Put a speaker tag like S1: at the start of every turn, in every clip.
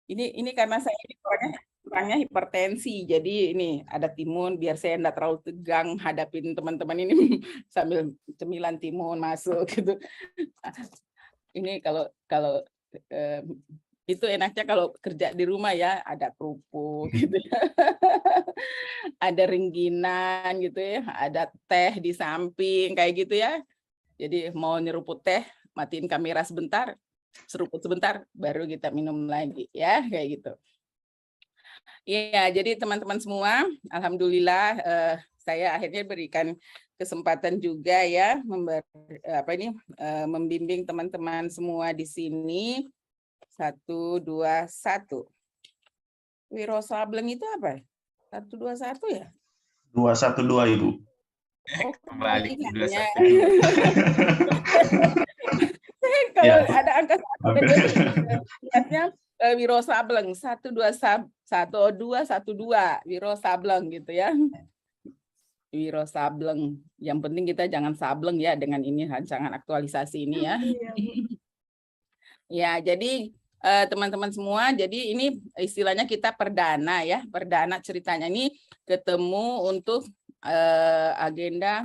S1: Ini karena saya ini orangnya hipertensi, jadi ini ada timun biar saya enggak terlalu tegang hadapin teman-teman ini sambil cemilan timun masuk gitu. Ini kalau kalau eh, itu enaknya kalau kerja di rumah ya, ada kerupuk gitu ya. Ada rengginan gitu ya, ada teh di samping kayak gitu ya. Jadi mau nyeruput teh, matiin kamera sebentar, seruput sebentar, baru kita minum lagi ya, kayak gitu. Iya, jadi teman-teman semua, alhamdulillah saya akhirnya berikan kesempatan juga ya membimbing teman-teman semua di sini. 1, 2, 1. Wiro Sableng itu apa? 1, 2, 1 ya?
S2: 212 Ibu.
S1: Oh,
S3: Kembali ke
S1: kebalikannya.
S3: 212.
S1: Kalau
S2: Ya.
S1: ada angka 1 dan 2 lihatnya Wiro Sableng 1, 2, 1, 2, 1, 2 Wiro Sableng gitu ya. Wiro Sableng. Yang penting kita jangan sableng ya dengan ini rancangan aktualisasi ini ya. Ya, jadi teman-teman semua, jadi ini istilahnya kita perdana ya, perdana ceritanya ini ketemu untuk agenda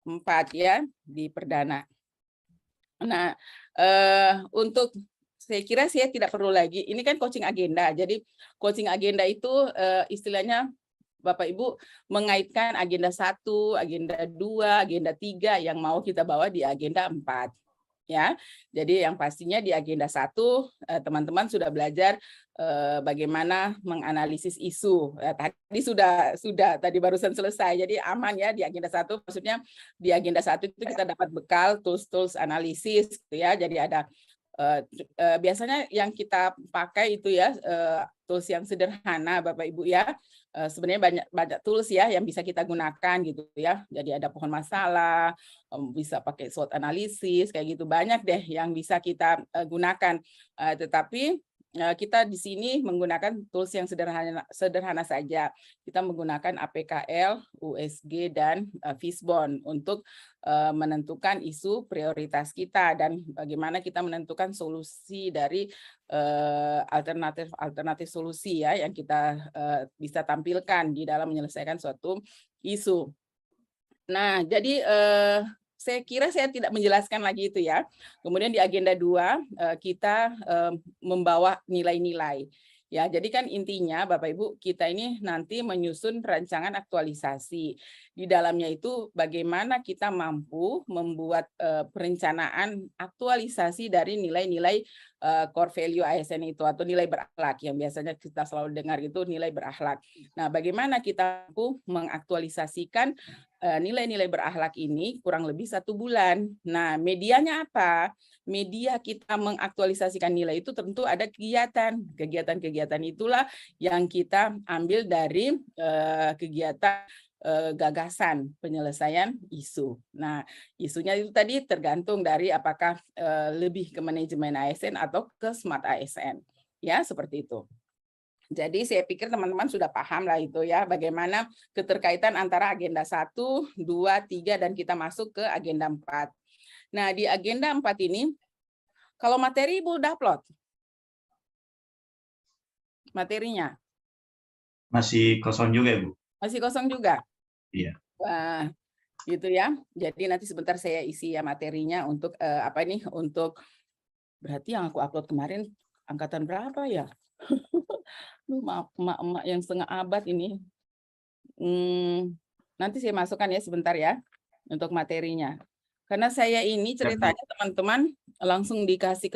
S1: 4 ya di perdana. Nah, untuk saya kira saya tidak perlu lagi, ini kan coaching agenda. Jadi coaching agenda itu istilahnya Bapak Ibu mengaitkan agenda 1, agenda 2, agenda 3 yang mau kita bawa di agenda 4. Ya, jadi yang pastinya di agenda 1 teman-teman sudah belajar bagaimana menganalisis isu. Tadi sudah tadi barusan selesai. Jadi aman ya di agenda 1, maksudnya di agenda 1 itu kita dapat bekal tools analisis gitu ya. Jadi ada biasanya yang kita pakai itu ya tools yang sederhana Bapak Ibu ya. Sebenarnya banyak tools ya yang bisa kita gunakan gitu ya. Jadi ada pohon masalah, bisa pakai SWOT analisis kayak gitu, banyak deh yang bisa kita gunakan. Tetapi kita di sini menggunakan tools yang sederhana saja. Kita menggunakan APKL, USG dan Fishbone untuk menentukan isu prioritas kita dan bagaimana kita menentukan solusi dari alternatif solusi ya yang kita bisa tampilkan di dalam menyelesaikan suatu isu. Nah, jadi saya kira saya tidak menjelaskan lagi itu ya. Kemudian di agenda 2 kita membawa nilai-nilai. Ya, jadi kan intinya Bapak Ibu kita ini nanti menyusun rancangan aktualisasi. Di dalamnya itu bagaimana kita mampu membuat perencanaan aktualisasi dari nilai-nilai core value ASN itu atau nilai berakhlak yang biasanya kita selalu dengar itu nilai berakhlak. Nah, bagaimana kita mampu mengaktualisasikan nilai-nilai berakhlak ini kurang lebih 1 bulan. Nah, medianya apa? Media kita mengaktualisasikan nilai itu tentu ada kegiatan. Kegiatan-kegiatan itulah yang kita ambil dari kegiatan gagasan penyelesaian isu. Nah, isunya itu tadi tergantung dari apakah lebih ke manajemen ASN atau ke smart ASN. Ya, seperti itu. Jadi saya pikir teman-teman sudah paham lah itu ya, bagaimana keterkaitan antara agenda 1, 2, 3, dan kita masuk ke agenda 4. Nah, di agenda 4 ini, kalau materi Ibu udah upload? Materinya?
S2: Masih kosong juga Ibu.
S1: Masih kosong juga?
S2: Iya.
S1: Wah, gitu ya. Jadi nanti sebentar saya isi ya materinya untuk untuk berarti yang aku upload kemarin angkatan berapa ya? Maaf, emak-emak yang setengah abad ini. Nanti saya masukkan ya sebentar ya untuk materinya. Karena saya ini ceritanya teman-teman langsung dikasih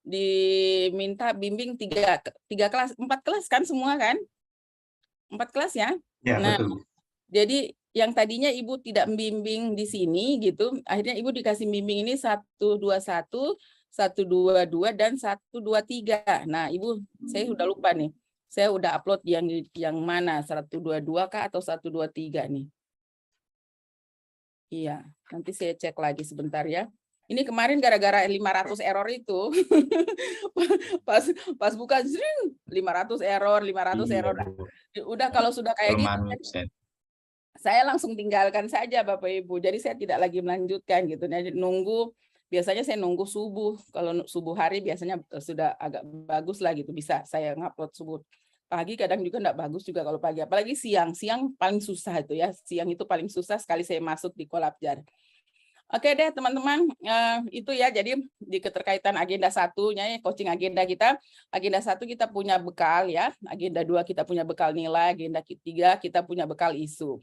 S1: diminta bimbing 4 kelas kan semua kan? 4 kelas ya?
S2: Ya,
S1: Nah,
S2: betul.
S1: jadi yang tadinya Ibu tidak membimbing di sini gitu, akhirnya Ibu dikasih bimbing ini 121, 122 dan 123. Nah, Ibu saya udah lupa nih. Saya udah upload yang mana? 122 kah atau 123 nih? Iya, nanti saya cek lagi sebentar ya. Ini kemarin gara-gara 500 error itu. pas buka 500 error. Udah kalau sudah kayak gitu saya langsung tinggalkan saja Bapak Ibu. Jadi saya tidak lagi melanjutkan gitu. Nunggu biasanya saya nunggu subuh. Kalau subuh hari biasanya sudah agak bagus lah gitu, bisa saya ngupload subuh. Pagi kadang juga enggak bagus juga kalau pagi, apalagi siang. Siang paling susah itu ya. Siang itu paling susah sekali saya masuk di Kolabjar. Oke deh teman-teman, itu ya, jadi di keterkaitan agenda satunya, coaching agenda kita, agenda 1 kita punya bekal ya, agenda 2 kita punya bekal nilai, agenda 3 kita punya bekal isu.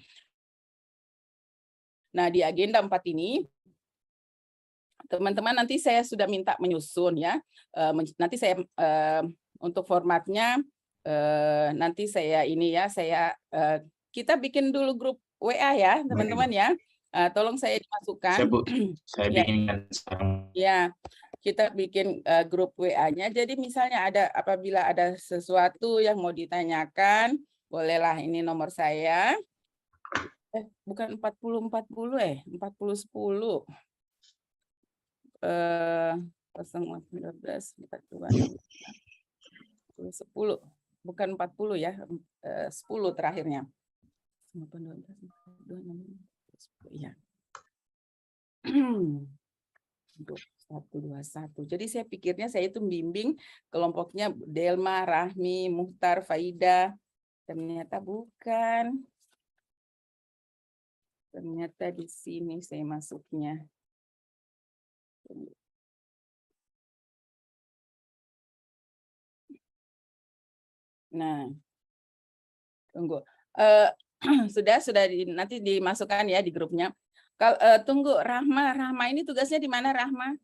S1: Nah di agenda 4 ini, teman-teman nanti saya sudah minta menyusun ya, nanti saya untuk formatnya, nanti saya ini ya, kita bikin dulu grup WA ya teman-teman ya. Tolong saya dimasukkan.
S2: Siap, Bu. Saya
S1: Ya.
S2: bikinkan sekarang.
S1: Ya, kita bikin grup WA-nya. Jadi misalnya apabila ada sesuatu yang mau ditanyakan, bolehlah ini nomor saya. Bukan 40 40 10. 012 10. Bukan 40 ya. 10 terakhirnya. 10. Ya. 121. Jadi saya pikirnya saya itu membimbing kelompoknya Delma, Rahmi, Muhtar, Faida. Ternyata bukan. Ternyata di sini saya masuknya. Nah, tunggu. Sudah nanti dimasukkan ya di grupnya. Tunggu, Rahma ini tugasnya di mana Rahma?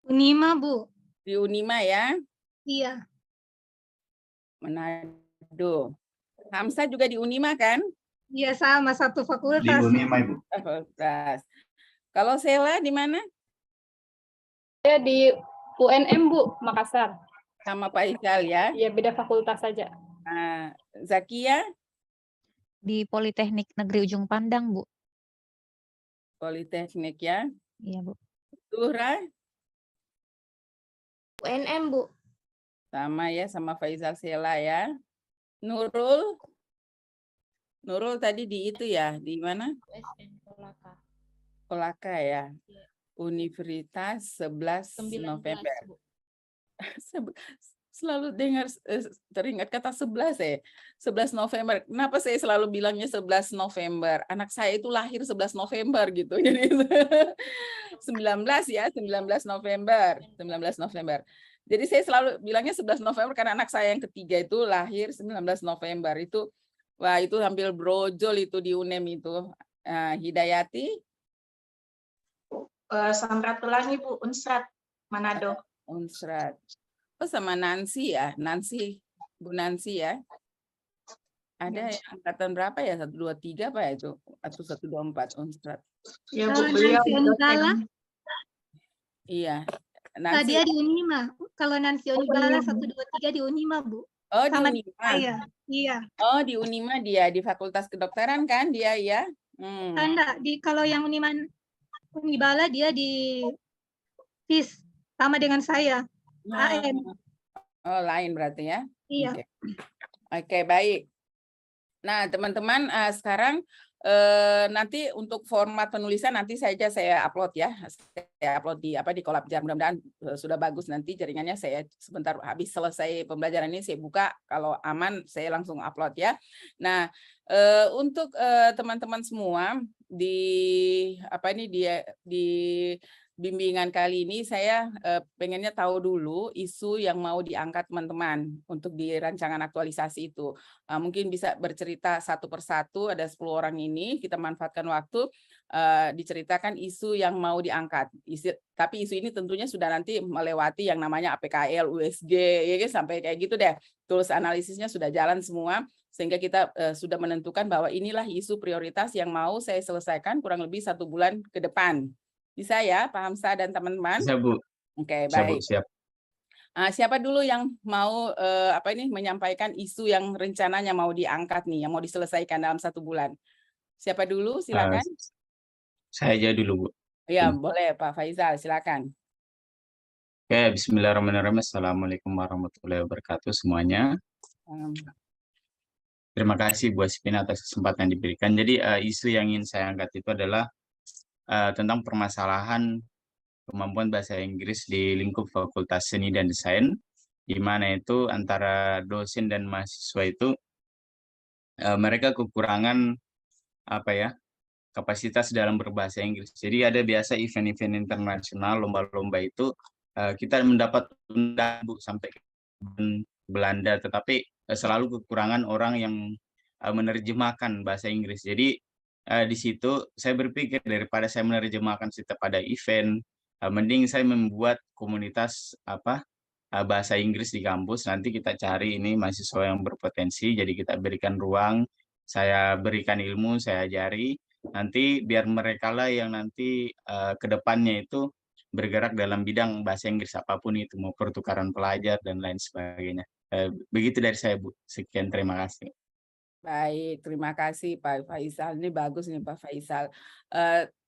S3: Unima, Bu.
S1: Di Unima ya?
S3: Iya.
S1: Manado. Hamzah juga di Unima kan?
S3: Iya, sama satu
S2: Di
S3: fakultas.
S2: Unima, Ibu.
S1: Fakultas. Kalau Sela di mana?
S4: Saya di UNM, Bu, Makassar.
S1: Sama Pak Iqbal ya?
S4: Ya, beda fakultas saja.
S1: Nah, Zakia?
S5: Di Politeknik Negeri Ujung Pandang, Bu.
S1: Politeknik ya?
S5: Iya, Bu.
S1: Zuhra?
S3: UNM, Bu.
S1: Sama ya, sama Faizal Sela ya. Nurul? Nurul tadi di itu ya, di mana? Kolaka ya. Universitas 11 November. Selalu dengar teringat kata 11 ya. 11 November. Kenapa saya selalu bilangnya 11 November? Anak saya itu lahir 11 November gitu. Jadi 19 ya, 19 November. 19 November. Jadi saya selalu bilangnya 11 November karena anak saya yang ketiga itu lahir 19 November. Itu wah itu hampir brojol itu di UNEM itu. Hidayati?
S6: Samratulangi, Bu, Unsrat, Manado.
S1: Unsrat. Oh, sama Nancy ya, Bu Nancy ya. Ada yang angkatan berapa ya? 123 apa ya itu? Atau 124 Unsrat.
S6: Ya, Bu,
S3: Kalau
S6: beliau
S3: Nancy Onibala,
S1: Iya.
S3: dia di Unima. Kalau Nancy Onibala 123 di Unima, Bu.
S1: Oh, di
S3: Sama
S1: Unima.
S3: saya. Iya.
S1: Oh, di Unima dia di Fakultas Kedokteran kan dia ya?
S3: Enggak, kalau yang Unibala dia di FIS sama dengan saya. AM.
S1: Oh, lain berarti ya?
S3: Iya.
S1: Oke, baik. Nah, teman-teman, sekarang nanti untuk format penulisan nanti saja saya upload ya. Saya upload di Kolabjar. Mudah-mudahan sudah bagus nanti jaringannya. Saya sebentar habis selesai pembelajaran ini saya buka. Kalau aman saya langsung upload ya. Nah, untuk teman-teman semua di bimbingan kali ini saya pengennya tahu dulu isu yang mau diangkat teman-teman untuk di rancangan aktualisasi itu. Mungkin bisa bercerita satu persatu, ada 10 orang ini, kita manfaatkan waktu diceritakan isu yang mau diangkat. Tapi isu ini tentunya sudah nanti melewati yang namanya APKL, USG, ya kan, sampai kayak gitu deh. Tools analisisnya sudah jalan semua, sehingga kita sudah menentukan bahwa inilah isu prioritas yang mau saya selesaikan kurang lebih 1 bulan ke depan. Bisa ya, Pak Hamzah dan teman-teman?
S2: Bisa, Bu.
S1: Oke,
S2: Bisa, Bu.
S1: baik.
S2: Siap.
S1: Siapa dulu yang mau menyampaikan isu yang rencananya mau diangkat nih, yang mau diselesaikan dalam 1 bulan? Siapa dulu? Silakan.
S2: Saya aja dulu, Bu.
S1: Ya, boleh Pak Faizal, silakan.
S2: Oke, bismillahirrahmanirrahim. Assalamualaikum warahmatullahi wabarakatuh semuanya. Terima kasih Bu Aspina atas kesempatan yang diberikan. Jadi isu yang ingin saya angkat itu adalah tentang permasalahan kemampuan bahasa Inggris di lingkup Fakultas Seni dan Desain, di mana itu antara dosen dan mahasiswa itu mereka kekurangan apa ya, kapasitas dalam berbahasa Inggris. Jadi ada biasa event-event internasional, lomba-lomba itu kita mendapat undang sampai ke Belanda, tetapi selalu kekurangan orang yang menerjemahkan bahasa Inggris. Jadi di situ saya berpikir daripada saya menerjemahkan setiap ada event, mending saya membuat komunitas bahasa Inggris di kampus. Nanti kita cari ini mahasiswa yang berpotensi, jadi kita berikan ruang, saya berikan ilmu, saya ajari. Nanti biar mereka lah yang nanti ke depannya itu bergerak dalam bidang bahasa Inggris apapun itu, mau pertukaran pelajar dan lain sebagainya. Begitu dari saya, Bu. Sekian, terima kasih.
S1: Baik, terima kasih Pak Faisal. Ini bagus nih Pak Faisal.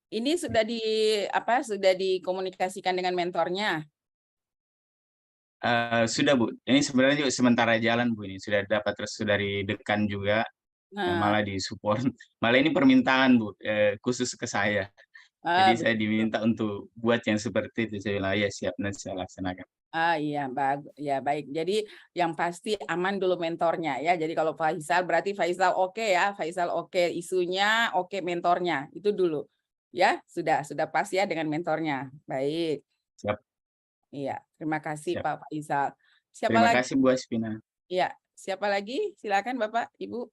S1: Ini sudah sudah dikomunikasikan dengan mentornya?
S2: Sudah, Bu. Ini sebenarnya juga sementara jalan, Bu. Ini sudah dapat restu dari dekan juga, malah disupport. Malah ini permintaan, Bu, khusus ke saya. Jadi saya diminta untuk buat yang seperti itu. Saya bilang, ya siap, nanti saya laksanakan.
S1: Iya, baik. Jadi yang pasti aman dulu mentornya ya. Jadi kalau Faisal berarti Faisal oke ya, Faisal oke isunya, oke mentornya. Itu dulu. Ya, sudah pas ya dengan mentornya. Baik.
S2: Siap.
S1: Iya, terima kasih
S2: Siap.
S1: Pak Faisal. Siapa
S2: Terima
S1: lagi?
S2: kasih Bu Aspina.
S1: Iya, siapa lagi? Silakan Bapak, Ibu.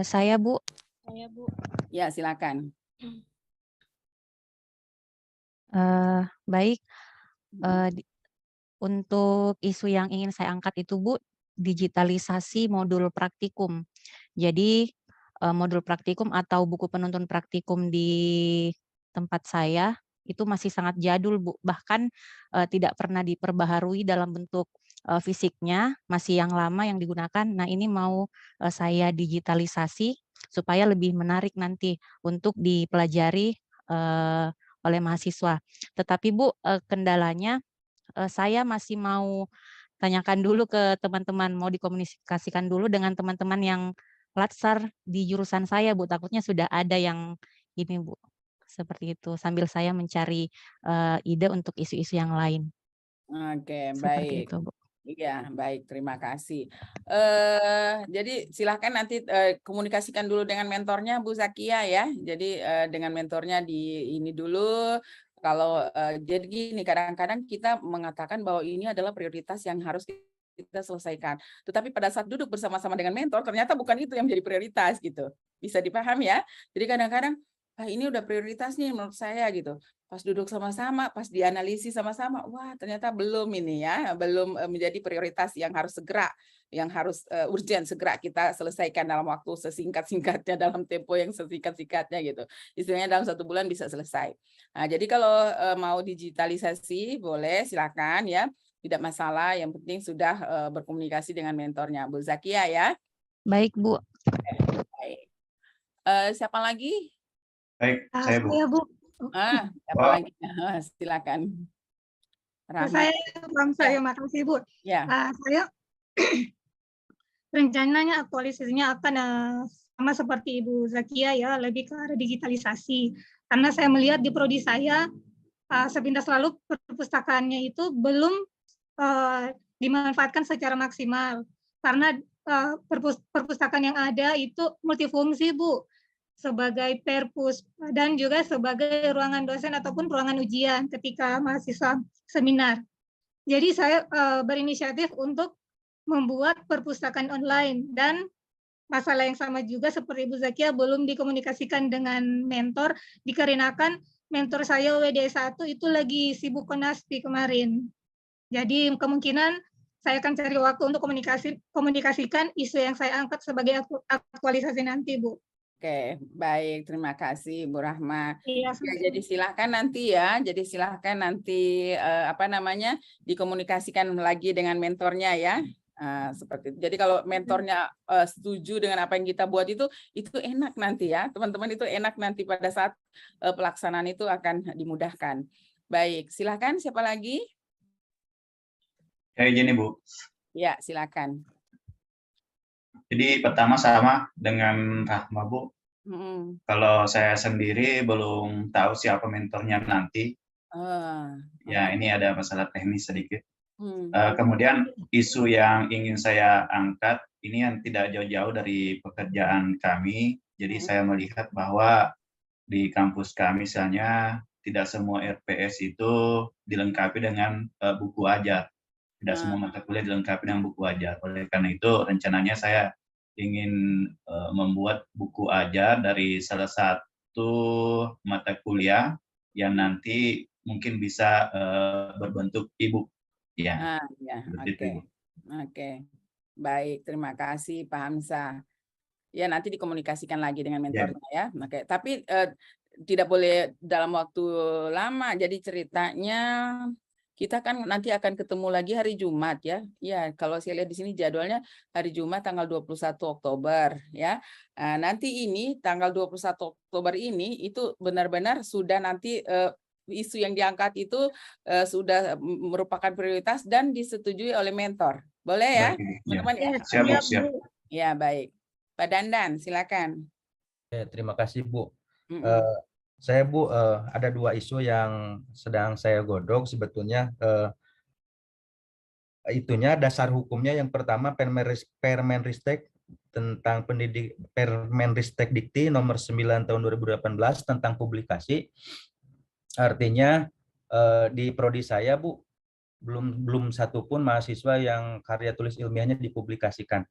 S5: Saya, Bu.
S1: Ya, silakan.
S5: Baik. Untuk isu yang ingin saya angkat itu, Bu, digitalisasi modul praktikum. Jadi modul praktikum atau buku penuntun praktikum di tempat saya itu masih sangat jadul, Bu. Bahkan tidak pernah diperbaharui dalam bentuk fisiknya, masih yang lama yang digunakan. Nah, ini mau saya digitalisasi supaya lebih menarik nanti untuk dipelajari oleh mahasiswa. Tetapi Bu, kendalanya saya masih mau tanyakan dulu ke teman-teman, mau dikomunikasikan dulu dengan teman-teman yang latsar di jurusan saya, Bu. Takutnya sudah ada yang ini, Bu. Seperti itu, sambil saya mencari ide untuk isu-isu yang lain.
S1: Oke,
S5: Seperti
S1: baik.
S5: itu, Bu.
S1: Iya, baik. Terima kasih. Jadi silahkan nanti komunikasikan dulu dengan mentornya, Bu Zakia ya. Jadi dengan mentornya di ini dulu. Kalau jadi gini, kadang-kadang kita mengatakan bahwa ini adalah prioritas yang harus kita selesaikan. Tetapi pada saat duduk bersama-sama dengan mentor, ternyata bukan itu yang menjadi prioritas gitu. Bisa dipahami ya? Jadi kadang-kadang ini udah prioritas nih menurut saya gitu. Pas duduk sama-sama, pas dianalisis sama-sama, wah ternyata belum ini ya, belum menjadi prioritas yang harus segera, yang harus urgent segera kita selesaikan dalam waktu sesingkat-singkatnya, dalam tempo yang sesingkat-singkatnya gitu. Istilahnya dalam 1 bulan bisa selesai. Nah, jadi kalau mau digitalisasi boleh silakan ya, tidak masalah. Yang penting sudah berkomunikasi dengan mentornya, Bu Zakia ya.
S5: Baik, Bu.
S1: Baik. Siapa lagi?
S2: Baik, saya Bu.
S3: Saya, Bu.
S1: Siapa lagi? Silakan.
S3: Saya makasih, Bu.
S1: Ya.
S3: Saya rencananya aktualisasinya akan sama seperti Ibu Zakia ya, lebih ke arah digitalisasi. Karena saya melihat di prodi saya sepintas lalu perpustakaannya itu belum dimanfaatkan secara maksimal. Karena perpustakaan yang ada itu multifungsi, Bu. Sebagai perpus dan juga sebagai ruangan dosen ataupun ruangan ujian ketika mahasiswa seminar. Jadi saya berinisiatif untuk membuat perpustakaan online, dan masalah yang sama juga seperti Ibu Zakia belum dikomunikasikan dengan mentor dikarenakan mentor saya WD1 itu lagi sibuk konaspi kemarin. Jadi kemungkinan saya akan cari waktu untuk komunikasikan isu yang saya angkat sebagai aktualisasi nanti, Bu.
S1: Oke, baik. Terima kasih, Bu Rahma.
S3: Iya,
S1: Ya, jadi silahkan nanti ya. Jadi silahkan nanti dikomunikasikan lagi dengan mentornya ya. Seperti itu. Jadi kalau mentornya setuju dengan apa yang kita buat itu enak nanti ya. Teman-teman itu enak nanti pada saat pelaksanaan itu akan dimudahkan. Baik, silahkan. Siapa lagi?
S2: Kayak gini Bu.
S1: Ya, silakan.
S2: Jadi pertama sama dengan Rahma Bu. Kalau saya sendiri belum tahu siapa mentornya nanti.
S1: Ah,
S7: Ya,
S1: oke.
S7: ini ada masalah teknis sedikit.
S1: Hmm.
S7: Kemudian isu yang ingin saya angkat ini yang tidak jauh-jauh dari pekerjaan kami. Jadi saya melihat bahwa di kampus kami misalnya tidak semua RPS itu dilengkapi dengan buku ajar. Tidak semua mata kuliah dilengkapi dengan buku ajar. Oleh karena itu rencananya saya ingin membuat buku ajar dari salah satu mata kuliah yang nanti mungkin bisa berbentuk e-book. Ya,
S1: Ya,
S7: seperti itu,
S1: oke.
S7: Ibu.
S1: Oke. Baik, terima kasih Pak Hamzah. Ya, nanti dikomunikasikan lagi dengan mentornya ya. Oke, tapi tidak boleh dalam waktu lama. Jadi ceritanya kita kan nanti akan ketemu lagi hari Jumat ya. Ya, kalau saya lihat di sini jadwalnya hari Jumat tanggal 21 Oktober ya. Nanti ini tanggal 21 Oktober ini itu benar-benar sudah nanti isu yang diangkat itu sudah merupakan prioritas dan disetujui oleh mentor. Boleh ya,
S7: Baik, Ibu. Ya.
S1: teman-teman ya?
S7: Siap, Bu, siap.
S1: Ya, baik. Pak Dandan, silakan.
S8: Terima kasih, Bu.
S1: Mm-mm.
S8: Saya, Bu, ada 2 isu yang sedang saya godok sebetulnya. Itunya dasar hukumnya yang pertama Permenristek tentang Permenristek Dikti nomor 9 tahun 2018 tentang publikasi. Artinya di prodi saya, Bu, belum satupun mahasiswa yang karya tulis ilmiahnya dipublikasikan.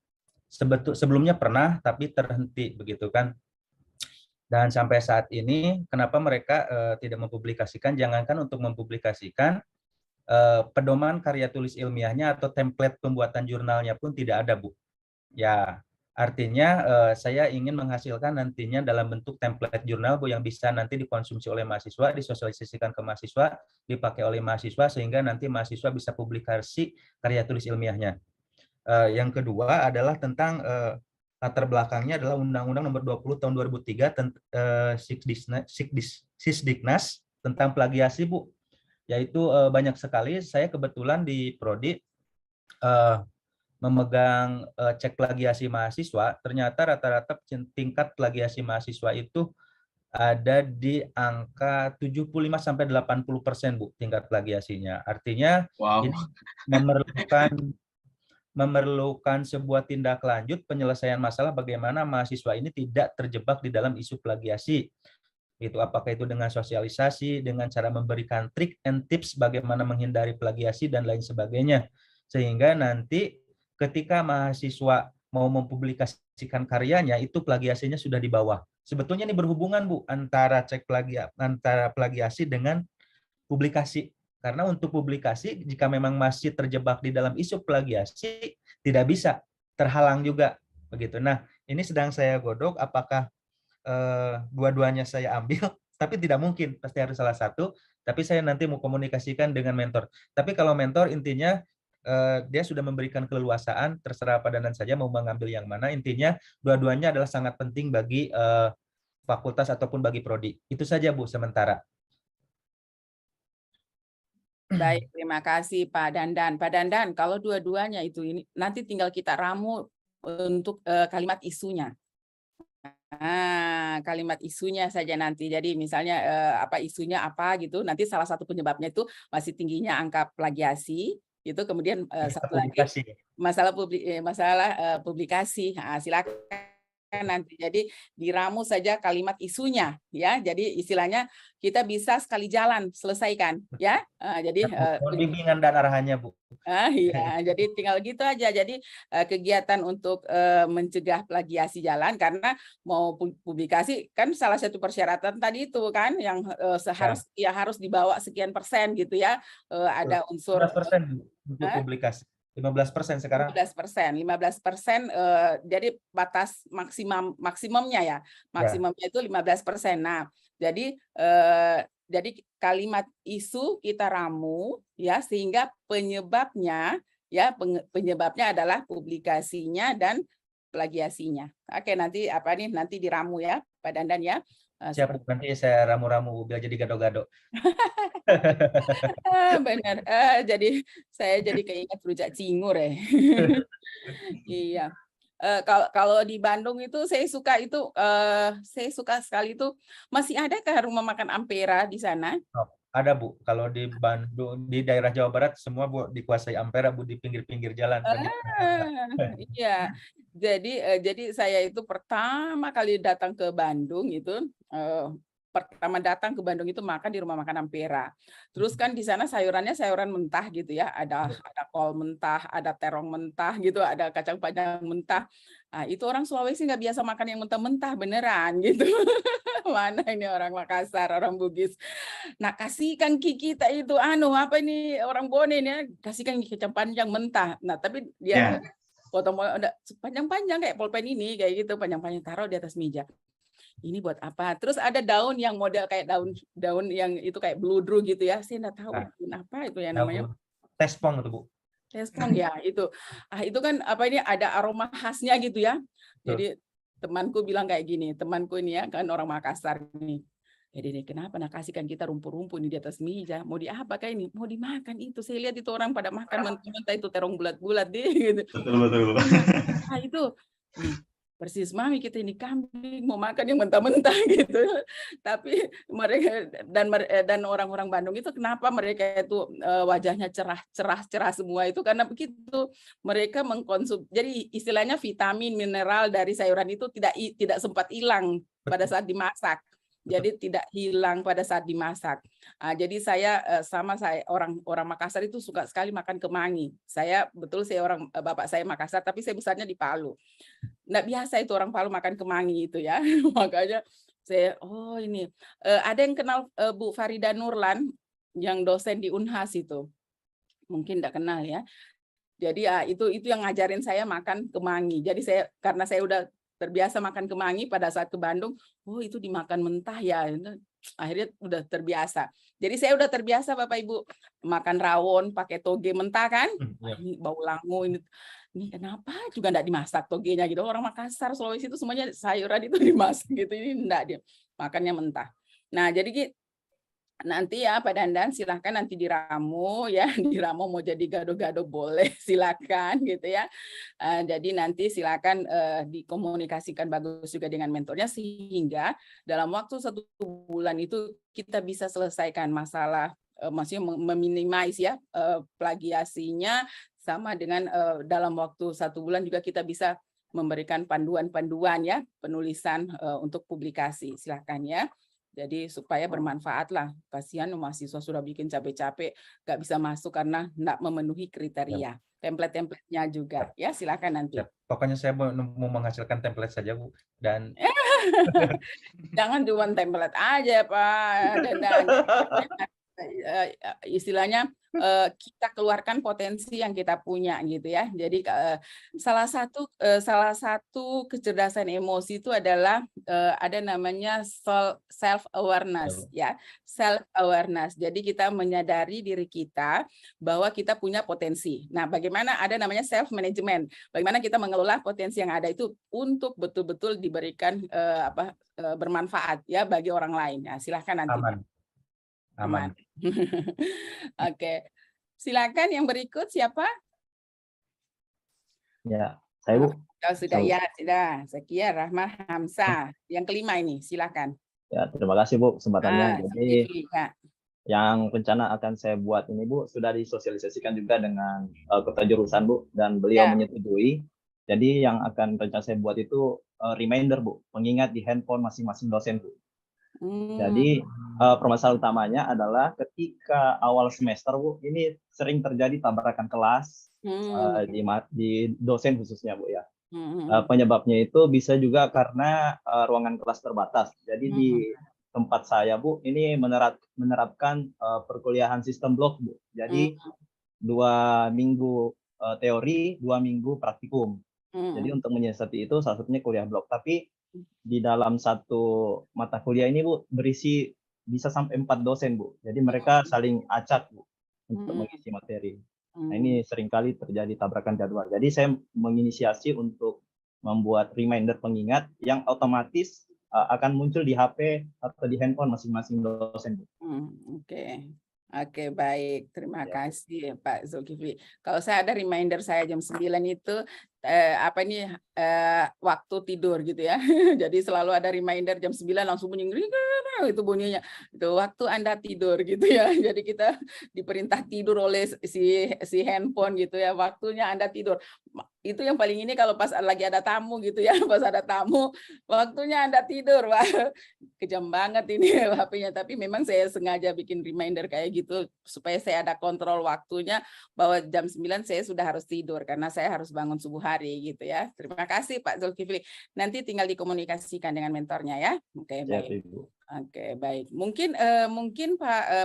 S8: Sebelumnya pernah tapi terhenti begitu kan. Dan sampai saat ini kenapa mereka tidak mempublikasikan, jangankan untuk mempublikasikan pedoman karya tulis ilmiahnya atau template pembuatan jurnalnya pun tidak ada, Bu. Ya, artinya saya ingin menghasilkan nantinya dalam bentuk template jurnal, Bu, yang bisa nanti dikonsumsi oleh mahasiswa, disosialisasikan ke mahasiswa, dipakai oleh mahasiswa sehingga nanti mahasiswa bisa publikasi karya tulis ilmiahnya. Yang kedua adalah tentang latar belakangnya adalah Undang-Undang Nomor 20 Tahun 2003 Sisdiknas tentang plagiasi, Bu. Yaitu banyak sekali saya kebetulan di prodi memegang cek plagiasi mahasiswa, ternyata rata-rata tingkat plagiasi mahasiswa itu ada di angka 75-80%, Bu, tingkat plagiasinya. Artinya
S2: Wow.
S8: ini memerlukan sebuah tindak lanjut penyelesaian masalah bagaimana mahasiswa ini tidak terjebak di dalam isu plagiasi. Itu apakah itu dengan sosialisasi, dengan cara memberikan trik and tips bagaimana menghindari plagiasi dan lain sebagainya. Sehingga nanti ketika mahasiswa mau mempublikasikan karyanya itu plagiasinya sudah di bawah. Sebetulnya ini berhubungan, Bu, antara plagiasi dengan publikasi. Karena untuk publikasi, jika memang masih terjebak di dalam isu plagiasi, tidak bisa, terhalang juga. Begitu. Nah, ini sedang saya godok, apakah dua-duanya saya ambil, tapi tidak mungkin, pasti harus salah satu. Tapi saya nanti mau komunikasikan dengan mentor. Tapi kalau mentor intinya, dia sudah memberikan keleluasaan, terserah Pak Dandan saja mau mengambil yang mana. Intinya, dua-duanya adalah sangat penting bagi fakultas ataupun bagi prodi. Itu saja, Bu, sementara.
S1: Baik, terima kasih Pak Dandan. Pak Dandan, kalau dua-duanya itu ini nanti tinggal kita ramu untuk kalimat isunya. Kalimat isunya saja nanti. Jadi misalnya apa isunya apa gitu. Nanti salah satu penyebabnya itu masih tingginya angka plagiasi. Itu kemudian satu lagi masalah publikasi. Silakan nanti. Jadi diramu saja kalimat isunya ya. Jadi istilahnya kita bisa sekali jalan selesaikan ya. Jadi
S8: bimbingan dan arahannya, Bu.
S1: Iya, jadi tinggal gitu aja. Jadi kegiatan untuk mencegah plagiasi jalan karena mau publikasi kan salah satu persyaratan tadi itu kan yang harus dibawa sekian persen gitu ya. Ada unsur
S8: 15% untuk publikasi. 15% sekarang.
S1: 15%. Jadi batas maksimumnya ya. Maksimumnya itu 15%. Nah, jadi kalimat isu kita ramu ya sehingga penyebabnya adalah publikasinya dan plagiasinya. Oke, nanti nanti diramu ya Pak Dandan ya.
S8: Siap, nanti saya ramu-ramu biar jadi gado-gado.
S1: Benar. Jadi saya jadi keinget rujak cingur ya. Iya. Kalau di Bandung itu saya suka sekali itu. Masih adakah rumah makan Ampera di sana?
S8: Ada Bu, kalau di Bandung, di daerah Jawa Barat semua Bu dikuasai Ampera Bu, di pinggir-pinggir jalan.
S1: Iya, jadi saya itu pertama kali datang ke Bandung itu pertama datang ke Bandung itu makan di rumah makan Ampera. Terus kan di sana sayurannya sayuran mentah gitu ya, ada kol mentah, ada terong mentah gitu, ada kacang panjang mentah. Nah, itu orang Sulawesi nggak biasa makan yang mentah-mentah beneran gitu. Mana ini orang Makassar, orang Bugis. Nah, kasihkan kita itu apa ini orang Bone ini ya, kasihkan kacang panjang mentah. Nah, tapi dia potong udah panjang-panjang kayak pulpen ini kayak gitu, panjang-panjang taruh di atas meja. Ini buat apa? Terus ada daun yang model kayak daun yang itu kayak beludru gitu ya. Saya nggak tahu daun apa itu yang namanya.
S8: Tespong itu Bu.
S1: Tespong ya itu. Itu kan apa ini ada aroma khasnya gitu ya. Jadi temanku bilang kayak gini, temanku ini ya kan orang Makassar nih. Jadi kenapa nak kasihkan kita rumput-rumput ini di atas meja? Mau diapakan ini? Mau dimakan itu. Saya lihat itu orang pada makan mentah-mentah itu terong bulat-bulat deh gitu.
S7: Betul.
S1: Nah itu persis mami kita ini kambing mau makan yang mentah-mentah gitu. Tapi mereka dan orang-orang Bandung itu kenapa mereka itu wajahnya cerah semua itu karena begitu mereka mengkonsumsi. Jadi istilahnya vitamin mineral dari sayuran itu tidak sempat hilang pada saat dimasak. Jadi tidak hilang pada saat dimasak. Jadi saya orang Makassar itu suka sekali makan kemangi. Saya bapak saya Makassar tapi saya besarnya di Palu. Nggak biasa itu orang Palu makan kemangi itu ya. Makanya saya ini ada yang kenal Bu Farida Nurlan yang dosen di Unhas itu. Mungkin nggak kenal ya. Jadi itu yang ngajarin saya makan kemangi. Jadi karena saya udah terbiasa makan kemangi pada saat ke Bandung, itu dimakan mentah ya. Akhirnya udah terbiasa. Jadi saya udah terbiasa Bapak Ibu makan rawon pakai toge mentah kan? Ini bau langu ini kenapa juga enggak dimasak togenya gitu. Orang Makassar, Sulawesi itu semuanya sayuran itu dimasak gitu. Ini enggak dia makannya mentah. Nah, jadi nanti ya Pak Dandan silahkan nanti diramu ya, diramu mau jadi gado-gado boleh silakan gitu ya. Jadi nanti silakan dikomunikasikan bagus juga dengan mentornya sehingga dalam waktu 1 bulan itu kita bisa selesaikan masalah, maksudnya meminimais ya plagiasinya sama dengan dalam waktu 1 bulan juga kita bisa memberikan panduan-panduan ya penulisan untuk publikasi silakan ya. Jadi supaya bermanfaat lah. Kasihan mahasiswa sudah bikin capek-capek, nggak bisa masuk karena nggak memenuhi kriteria. Template-templatenya juga. Ya silakan nanti.
S8: Pokoknya saya mau menghasilkan template saja Bu. Dan
S1: jangan cuma template aja Pak. Dan istilahnya kita keluarkan potensi yang kita punya gitu ya. Jadi salah satu kecerdasan emosi itu adalah ada namanya self awareness ya, self awareness. Jadi kita menyadari diri kita bahwa kita punya potensi. Nah, bagaimana ada namanya self management. Bagaimana kita mengelola potensi yang ada itu untuk betul-betul diberikan bermanfaat ya bagi orang lain. Nah, silahkan nanti. Aman. Oke. Silakan yang berikut siapa?
S9: Ya, saya Bu.
S1: Sudah ya, sudah. Sekian Rahmat Hamzah. Yang kelima ini, silakan.
S9: Ya, terima kasih Bu kesempatannya. Jadi yang rencana akan saya buat ini Bu sudah disosialisasikan juga dengan kota jurusan Bu dan beliau menyetujui. Jadi yang akan rencana saya buat itu reminder Bu, pengingat di handphone masing-masing dosen Bu. Jadi permasalahan utamanya adalah ketika awal semester Bu, ini sering terjadi tabrakan kelas di dosen khususnya Bu ya. Penyebabnya itu bisa juga karena ruangan kelas terbatas. Jadi di tempat saya Bu, ini menerapkan perkuliahan sistem blok Bu. Jadi 2 minggu teori, 2 minggu praktikum. Jadi untuk menyiasati itu salah satunya kuliah blok. Tapi di dalam satu mata kuliah ini Bu berisi bisa sampai 4 dosen Bu. Jadi mereka saling acak Bu untuk mengisi materi. Nah ini seringkali terjadi tabrakan jadwal. Jadi saya menginisiasi untuk membuat reminder pengingat yang otomatis akan muncul di HP atau di handphone masing-masing dosen Bu.
S1: Oke. Oke, baik. Terima
S9: Ya.
S1: kasih Pak Zulkifli. Kalau saya ada reminder saya jam 9 itu waktu tidur gitu ya. Jadi selalu ada reminder jam 9 langsung bunyi itu bunyinya. Itu waktu Anda tidur gitu ya. Jadi kita diperintah tidur oleh si handphone gitu ya. Waktunya Anda tidur. Itu yang paling ini kalau pas lagi ada tamu gitu ya. Pas ada tamu, waktunya Anda tidur. Wah, kejam banget ini HP-nya. Tapi memang saya sengaja bikin reminder kayak gitu supaya saya ada kontrol waktunya bahwa jam 9 saya sudah harus tidur karena saya harus bangun subuh hari gitu ya. Terima kasih Pak Zulkifli. Nanti tinggal dikomunikasikan dengan mentornya ya. Oke,
S9: Siap,
S1: baik.
S9: Ibu.
S1: Oke, baik. Mungkin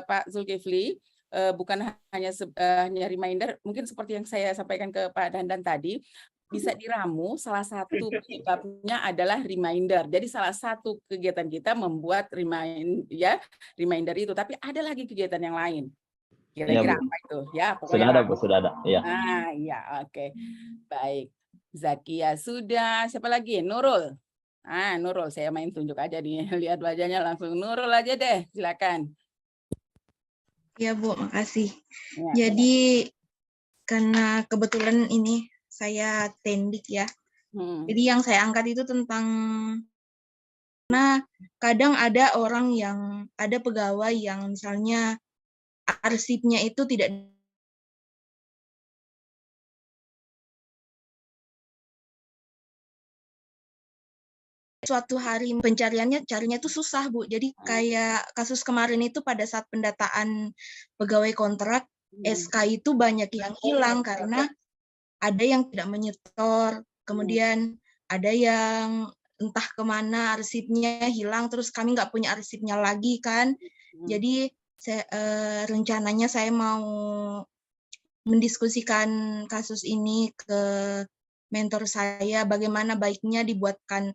S1: Pak Zulkifli bukan hanya reminder, mungkin seperti yang saya sampaikan ke Pak Dandan tadi, bisa diramu salah satu penyebabnya adalah reminder. Jadi salah satu kegiatan kita membuat reminder itu, tapi ada lagi kegiatan yang lain. Kira-kira
S9: Iya, Bu.
S1: apa itu? Ya,
S9: Sudah
S1: pokoknya
S9: ada, Bu, sudah ada. Iya.
S1: iya, oke. Baik. Zakia sudah, siapa lagi? Nurul. Nurul, saya main tunjuk aja nih. Lihat wajahnya langsung. Nurul aja deh, silakan.
S10: Ya Bu, makasih.
S1: Ya.
S10: Jadi karena kebetulan ini saya tendik ya. Jadi yang saya angkat itu tentang karena kadang ada orang yang ada pegawai yang misalnya arsipnya itu tidak suatu hari carinya itu susah Bu. Jadi kayak kasus kemarin itu pada saat pendataan pegawai kontrak SK itu banyak yang hilang karena ada yang tidak menyetor, kemudian ada yang entah kemana arsipnya hilang, terus kami nggak punya arsipnya lagi kan. Jadi rencananya saya mau mendiskusikan kasus ini ke mentor saya, bagaimana baiknya dibuatkan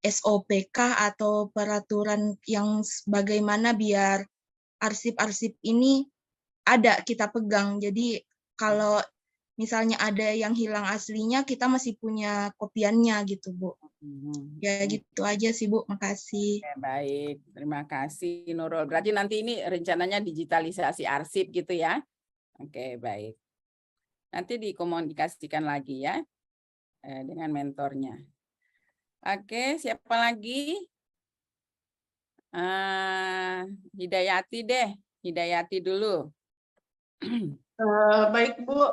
S10: SOP-kah atau peraturan yang bagaimana biar arsip-arsip ini ada kita pegang. Jadi kalau misalnya ada yang hilang aslinya, kita masih punya kopiannya gitu, Bu. Ya gitu aja sih, Bu. Makasih.
S1: Oke, baik, terima kasih Nurul. Berarti nanti ini rencananya digitalisasi arsip gitu ya? Oke, baik. Nanti dikomunikasikan lagi ya dengan mentornya. Oke, siapa lagi? Hidayati deh, Hidayati dulu.
S6: Baik Bu,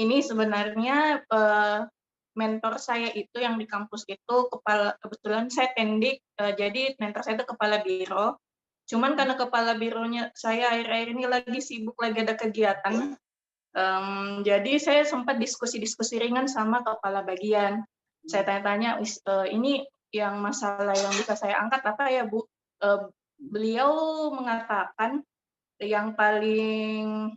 S6: ini sebenarnya mentor saya itu yang di kampus itu kebetulan saya tendik, jadi mentor saya itu kepala biro. Cuman karena kepala bironya saya akhir-akhir ini lagi sibuk, lagi ada kegiatan, jadi saya sempat diskusi-diskusi ringan sama kepala bagian. Saya tanya-tanya, ini yang masalah yang bisa saya angkat apa ya Bu? Beliau mengatakan yang paling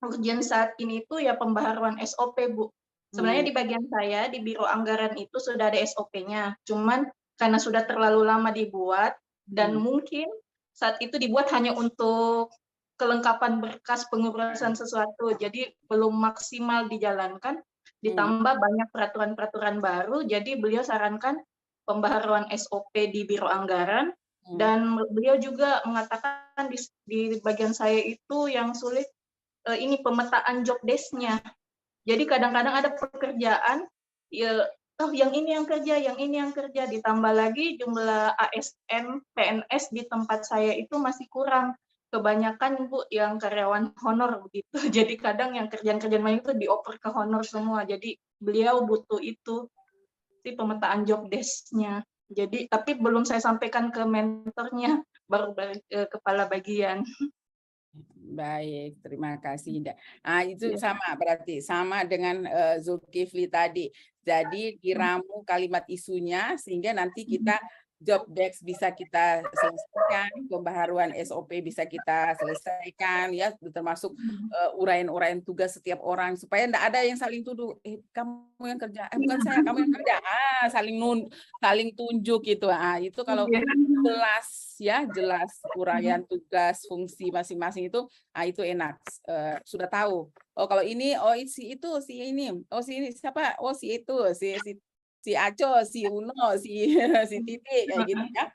S6: urgent saat ini itu ya pembaharuan SOP, Bu. Sebenarnya di bagian saya, di Biro Anggaran itu sudah ada SOP-nya. Cuman karena sudah terlalu lama dibuat, dan mungkin saat itu dibuat hanya untuk kelengkapan berkas pengurusan sesuatu, jadi belum maksimal dijalankan, ditambah banyak peraturan-peraturan baru, jadi beliau sarankan pembaharuan SOP di Biro Anggaran, dan beliau juga mengatakan di bagian saya itu yang sulit ini pemetaan job desk-nya. Jadi kadang-kadang ada pekerjaan, yang ini yang kerja, yang ini yang kerja, ditambah lagi jumlah ASN, PNS di tempat saya itu masih kurang. Kebanyakan Bu yang karyawan honor begitu. Jadi kadang yang kerjaan-kerjaan lain itu dioper ke honor semua. Jadi beliau butuh itu, si pemetaan job desk-nya. Jadi tapi belum saya sampaikan ke mentornya, baru kepala bagian.
S1: Baik, terima kasih. Itu sama berarti sama dengan Zulkifli tadi. Jadi diramu kalimat isunya sehingga nanti kita job desk bisa kita selesaikan, pembaharuan SOP bisa kita selesaikan ya, termasuk uraian-uraian tugas setiap orang supaya tidak ada yang saling tuduh, kamu yang kerja, bukan saya, kamu yang kerja, saling tunjuk gitu. Itu kalau jelas ya, jelas uraian tugas fungsi masing-masing itu enak, sudah tahu. Oh kalau ini, si itu, si ini, si ini siapa? Si itu, si Aco, si Uno, si Titi kayak gitu ya.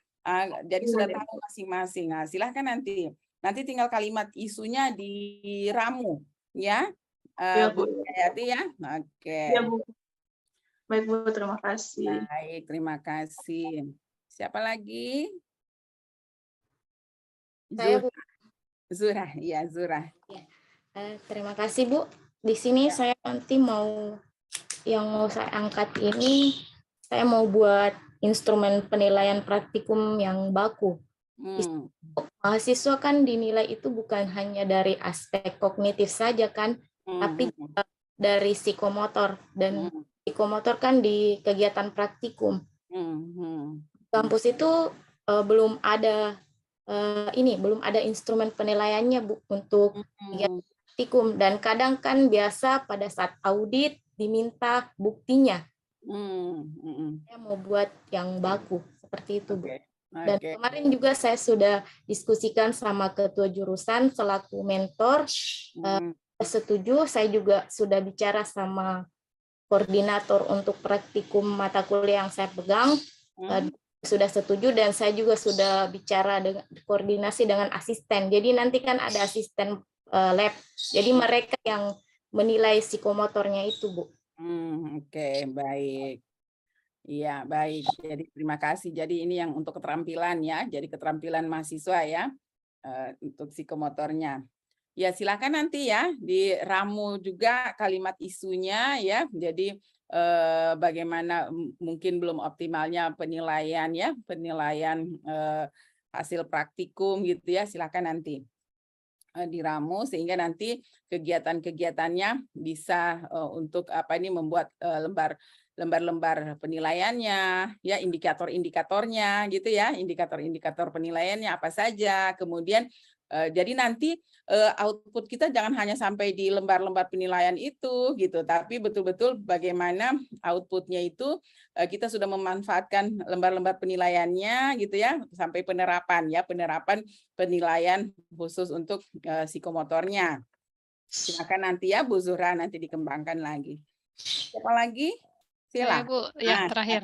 S1: Jadi sudah tahu masing-masing. Silahkan nanti Nanti tinggal kalimat isunya diramu, ya.
S6: Ya,
S1: Bu
S6: Bu.
S1: Hayati ya. Oke.
S6: Ya, Bu. Baik, Bu, terima kasih.
S1: Baik, terima kasih. Siapa lagi?
S11: Saya, Bu.
S1: Zura, ya Zura.
S11: Terima kasih, Bu. Di sini saya nanti yang mau saya angkat ini, saya mau buat instrumen penilaian praktikum yang baku. Mahasiswa kan dinilai itu bukan hanya dari aspek kognitif saja kan, tapi juga dari psikomotor, dan psikomotor kan di kegiatan praktikum. Kampus itu belum ada instrumen penilaiannya, Bu, untuk kegiatan praktikum, dan kadang kan biasa pada saat audit diminta buktinya. Saya mau buat yang baku seperti itu, Bu. Dan kemarin juga saya sudah diskusikan sama ketua jurusan selaku mentor, setuju. Saya juga sudah bicara sama koordinator untuk praktikum mata kuliah yang saya pegang, sudah setuju, dan saya juga sudah bicara dengan koordinasi dengan asisten. Jadi nanti kan ada asisten lab. Jadi mereka yang menilai psikomotornya itu, Bu.
S1: Oke, baik. Iya, baik. Jadi terima kasih. Jadi ini yang untuk keterampilan ya. Jadi keterampilan mahasiswa ya, untuk psikomotornya. Ya, silakan nanti ya diramu juga kalimat isunya ya. Jadi bagaimana mungkin belum optimalnya penilaian ya, penilaian hasil praktikum gitu ya. Silakan nanti diramu sehingga nanti kegiatan-kegiatannya bisa untuk membuat lembar-lembar penilaiannya, ya indikator-indikatornya gitu ya, indikator-indikator penilaiannya apa saja. Kemudian jadi nanti output kita jangan hanya sampai di lembar-lembar penilaian itu gitu, tapi betul-betul bagaimana outputnya itu kita sudah memanfaatkan lembar-lembar penilaiannya gitu ya, sampai penerapan penilaian khusus untuk psikomotornya. Silakan nanti ya Bu Zuhra, nanti dikembangkan lagi. Siapa lagi?
S12: Saya, Bu, yang terakhir.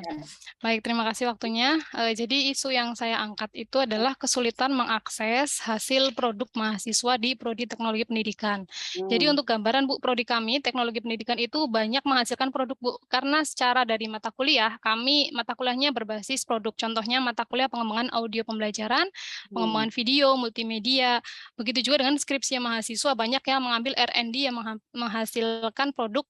S12: Baik, terima kasih waktunya. Jadi isu yang saya angkat itu adalah kesulitan mengakses hasil produk mahasiswa di Prodi Teknologi Pendidikan. Jadi untuk gambaran, Bu, Prodi kami, Teknologi Pendidikan itu banyak menghasilkan produk, Bu. Karena secara dari mata kuliah, kami mata kuliahnya berbasis produk. Contohnya mata kuliah pengembangan audio pembelajaran, pengembangan video, multimedia. Begitu juga dengan skripsi mahasiswa, banyak yang mengambil R&D yang menghasilkan produk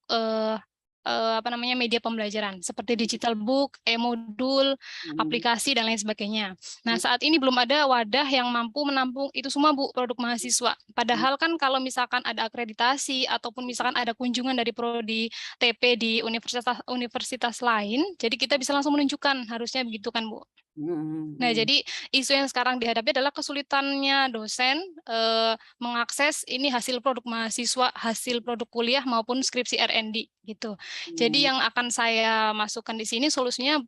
S12: media pembelajaran seperti digital book, e-modul, aplikasi dan lain sebagainya. Nah, saat ini belum ada wadah yang mampu menampung itu semua, Bu, produk mahasiswa. Padahal kan kalau misalkan ada akreditasi ataupun misalkan ada kunjungan dari prodi TP di universitas lain, jadi kita bisa langsung menunjukkan, harusnya begitu kan, Bu. Nah, jadi isu yang sekarang dihadapi adalah kesulitannya dosen mengakses ini hasil produk mahasiswa, hasil produk kuliah maupun skripsi R&D gitu. Jadi yang akan saya masukkan di sini solusinya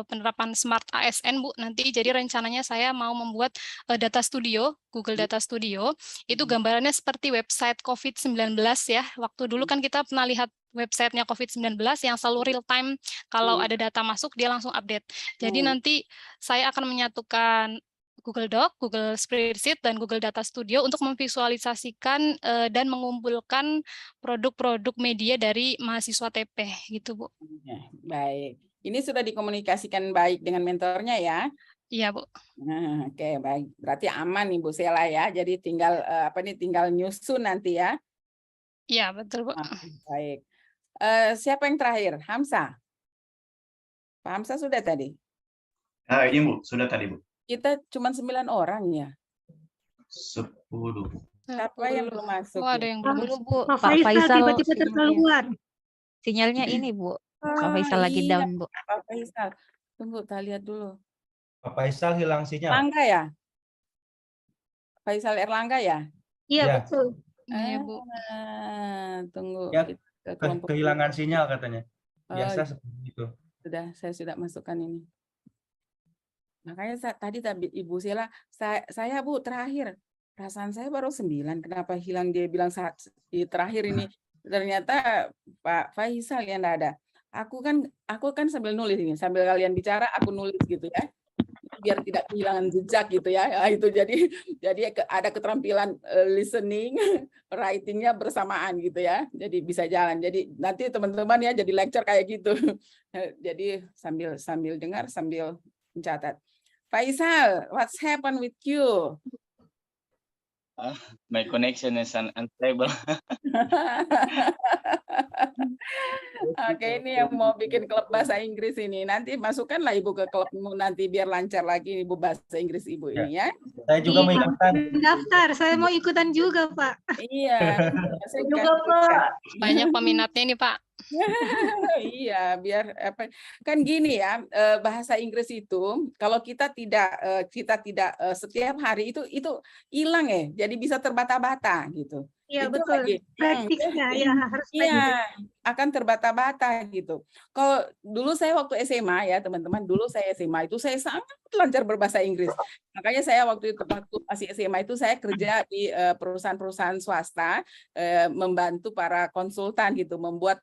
S12: penerapan Smart ASN, Bu, nanti. Jadi rencananya saya mau membuat data studio, Google Data Studio. Itu gambarannya seperti website COVID-19 ya. Waktu dulu kan kita pernah lihat websitenya COVID-19 yang selalu real time, kalau ada data masuk dia langsung update. Jadi nanti saya akan menyatukan Google Doc, Google Spreadsheet, dan Google Data Studio untuk memvisualisasikan dan mengumpulkan produk-produk media dari mahasiswa TP gitu, Bu.
S1: Baik, ini sudah dikomunikasikan baik dengan mentornya ya?
S12: Iya, Bu.
S1: Oke, baik. Berarti aman nih Bu Sela ya. Jadi tinggal tinggal nyusun nanti ya.
S12: Iya, betul, Bu.
S1: Baik. Siapa yang terakhir? Hamzah. Pak Hamzah sudah tadi?
S7: Iya, Bu, sudah tadi, Bu.
S1: Kita cuma 9 orang ya?
S7: 10.
S1: Siapa yang belum masuk?
S12: Ada yang belum masuk,
S5: Bu.
S3: Pak Faisal tiba-tiba terkeluar.
S5: Sinyalnya ini, Bu. Pak Faisal lagi down, Bu.
S1: Pak Faisal. Tunggu, kita lihat dulu.
S8: Pak Faisal hilang sinyal.
S1: Erlangga ya? Faisal Erlangga ya?
S3: Iya, betul.
S12: Iya, Bu.
S1: Tunggu.
S8: Ya, kehilangan sinyal katanya. Biasa seperti itu.
S1: Saya sudah masukkan ini. Makanya tadi Ibu Sela, saya Bu terakhir. Perasaan saya baru 9. Kenapa hilang, dia bilang saat terakhir ini. Ternyata Pak Faisal yang enggak ada. Aku kan sambil nulis ini, sambil kalian bicara aku nulis gitu ya. biar tidak kehilangan jejak gitu ya. Nah, itu jadi ada keterampilan listening, writing-nya bersamaan gitu ya. Jadi bisa jalan. Jadi nanti teman-teman ya jadi lecture kayak gitu. Jadi sambil dengar sambil mencatat. Faisal, what's happened with you?
S2: My connection is unstable.
S1: Oke, ini yang mau bikin klub bahasa Inggris ini. Nanti masukkanlah Ibu ke klubmu nanti biar lancar lagi Ibu bahasa Inggris Ibu ini ya.
S8: Saya juga mau ikutan.
S3: Daftar, saya mau ikutan juga, Pak.
S1: Iya.
S6: Saya juga, Pak.
S12: Banyak peminatnya nih, Pak.
S1: Iya, biar apa kan gini ya, bahasa Inggris itu kalau kita tidak setiap hari itu hilang ya, jadi bisa terbata-bata gitu.
S3: Iya,
S1: Itu
S3: betul.
S1: lagi.
S3: Praktiknya ya harus
S1: Iya, akan terbata-bata gitu. Kalau dulu saya waktu SMA ya teman-teman, dulu saya SMA itu saya sangat lancar berbahasa Inggris. Makanya saya waktu masih SMA itu saya kerja di perusahaan-perusahaan swasta, membantu para konsultan gitu, membuat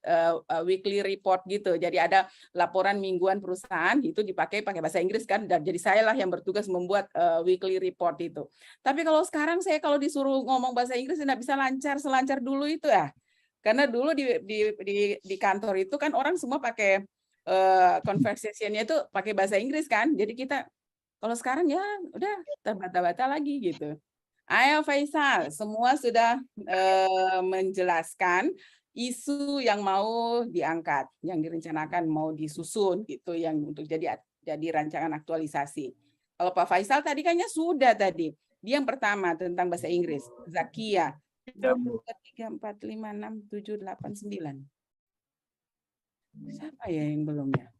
S1: weekly report gitu. Jadi ada laporan mingguan perusahaan itu pakai bahasa Inggris kan, dan jadi saya lah yang bertugas membuat weekly report itu. Tapi kalau sekarang saya kalau disuruh ngomong bahasa Inggris tidak bisa selancar dulu itu ya. Karena dulu di kantor itu kan orang semua pakai conversation-nya itu pakai bahasa Inggris kan. Jadi kita kalau sekarang ya udah terbata-bata lagi gitu. Ayo Faisal, semua sudah menjelaskan isu yang mau diangkat, yang direncanakan mau disusun gitu, yang untuk jadi rancangan aktualisasi. Kalau Pak Faisal tadi kayaknya sudah tadi. Dia yang pertama tentang bahasa Inggris, Zakia. 3, 4, 5, 6, 7, 8, 9. Siapa ya yang belum ya?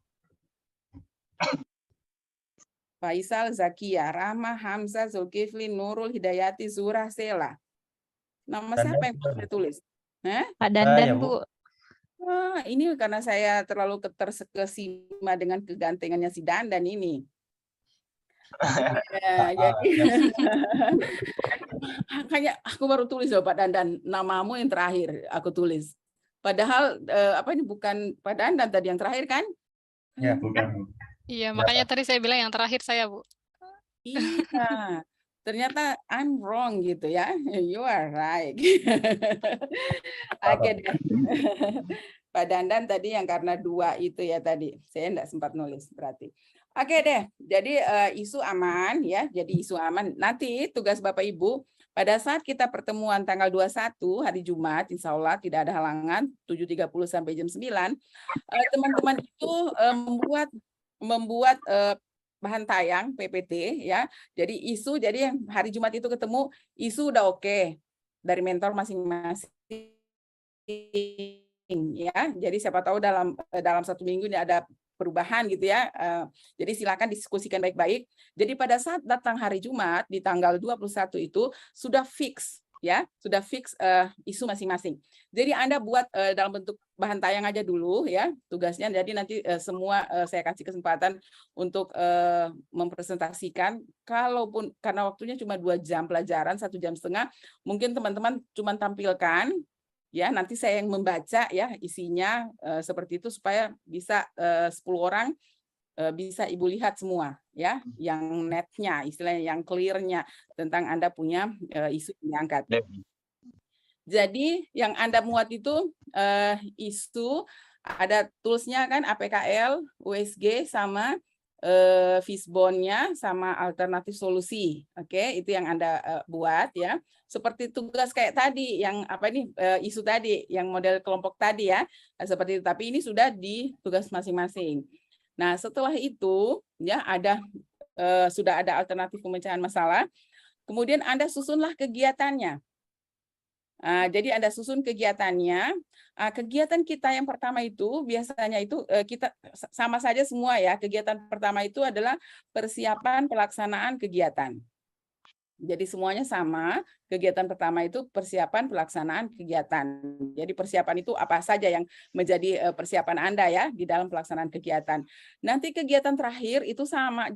S1: Faisal, Zakia, Rahma, Hamzah, Zulkifli, Nurul, Hidayati, Zura, Sela. Nama siapa yang saya tulis?
S5: Pak Dandan, Bu.
S1: Wah, ini karena saya terlalu kesima dengan kegantengannya si Dandan ini. Ya, jadi kayak aku baru tulis loh Pak Dandan, namamu yang terakhir aku tulis. Padahal apa ini bukan Pak Dandan tadi yang terakhir kan?
S7: Ya, bukan.
S12: Iya, makanya tadi saya bilang yang terakhir saya, Bu.
S1: Iya. Ternyata I'm wrong gitu ya. You are right. Oke deh. Pak Dandan tadi yang karena 2 itu ya tadi. Saya enggak sempat nulis berarti. Oke deh. Jadi isu aman ya. Jadi isu aman. Nanti tugas Bapak Ibu pada saat kita pertemuan tanggal 21 hari Jumat, insya Allah tidak ada halangan 7.30 sampai jam 9. Teman-teman itu membuat bahan tayang PPT ya. Jadi isu, jadi yang hari Jumat itu ketemu isu udah oke dari mentor masing-masing ya. Jadi siapa tahu dalam 1 minggu ini ada perubahan gitu ya. Jadi silakan diskusikan baik-baik. Jadi pada saat datang hari Jumat di tanggal 21 itu sudah fix ya, sudah fix isu masing-masing. Jadi Anda buat dalam bentuk bahan tayang aja dulu ya tugasnya. Jadi nanti semua saya kasih kesempatan untuk mempresentasikan. Kalaupun karena waktunya cuma 2 jam pelajaran, 1,5 jam, mungkin teman-teman cuma tampilkan ya, nanti saya yang membaca ya isinya seperti itu supaya bisa 10 orang bisa Ibu lihat semua ya, yang netnya, istilahnya yang clear-nya tentang Anda punya isu yang diangkat. Jadi yang Anda muat itu isu, ada toolsnya kan APKL, USG sama Fishbone-nya sama alternatif solusi. Oke, itu yang Anda buat ya. Seperti tugas kayak tadi yang apa ini isu tadi, yang model kelompok tadi ya. Seperti itu, tapi ini sudah di tugas masing-masing. Nah, setelah itu ya sudah ada alternatif pemecahan masalah. Kemudian Anda susunlah kegiatannya. Jadi Anda susun kegiatannya. Kegiatan kita yang pertama itu biasanya itu kita sama saja semua ya. Kegiatan pertama itu adalah persiapan pelaksanaan kegiatan. Jadi semuanya sama. Kegiatan pertama itu persiapan pelaksanaan kegiatan. Jadi persiapan itu apa saja yang menjadi persiapan Anda ya di dalam pelaksanaan kegiatan. Nanti kegiatan terakhir itu sama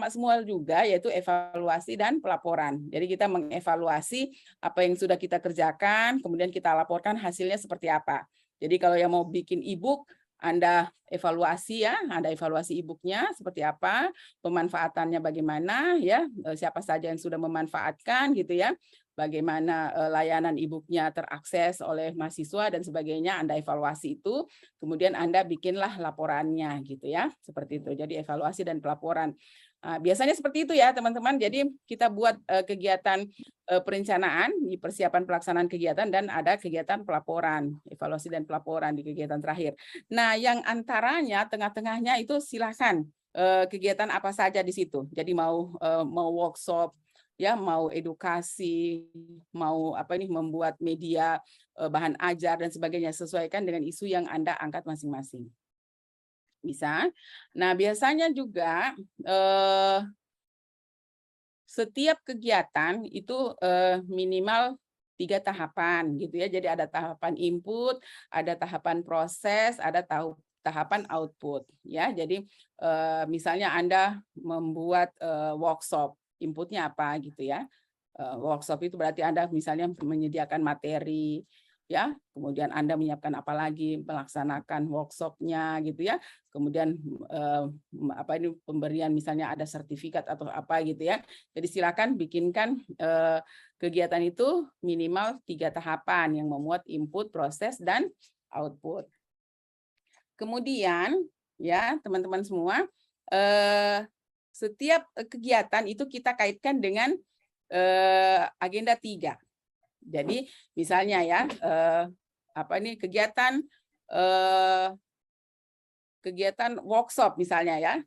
S1: semua juga, yaitu evaluasi dan pelaporan. Jadi kita mengevaluasi apa yang sudah kita kerjakan, kemudian kita laporkan hasilnya seperti apa. Jadi kalau yang mau bikin e-book, Anda evaluasi ya, Anda evaluasi e-booknya seperti apa, pemanfaatannya bagaimana ya, siapa saja yang sudah memanfaatkan gitu ya, bagaimana layanan e-booknya terakses oleh mahasiswa dan sebagainya, Anda evaluasi itu, kemudian Anda bikinlah laporannya gitu ya, seperti itu. Jadi evaluasi dan pelaporan. Biasanya seperti itu ya teman-teman. Jadi kita buat kegiatan perencanaan di persiapan pelaksanaan kegiatan dan ada kegiatan pelaporan, evaluasi dan pelaporan di kegiatan terakhir. Nah, yang antaranya tengah-tengahnya itu silakan kegiatan apa saja di situ. Jadi mau workshop, ya mau edukasi, mau apa nih membuat media bahan ajar dan sebagainya, sesuaikan dengan isu yang Anda angkat masing-masing. Bisa. Nah, biasanya juga setiap kegiatan itu minimal 3 tahapan gitu ya. Jadi ada tahapan input, ada tahapan proses, ada tahapan output ya. Jadi misalnya Anda membuat workshop, inputnya apa gitu ya. Workshop itu berarti Anda misalnya menyediakan materi ya, kemudian Anda menyiapkan apa lagi, melaksanakan workshopnya gitu ya, kemudian apa ini pemberian misalnya ada sertifikat atau apa gitu ya. Jadi silakan bikinkan kegiatan itu minimal 3 tahapan yang memuat input, proses dan output. Kemudian ya teman-teman semua, setiap kegiatan itu kita kaitkan dengan agenda 3. Jadi misalnya ya apa ini kegiatan workshop misalnya ya,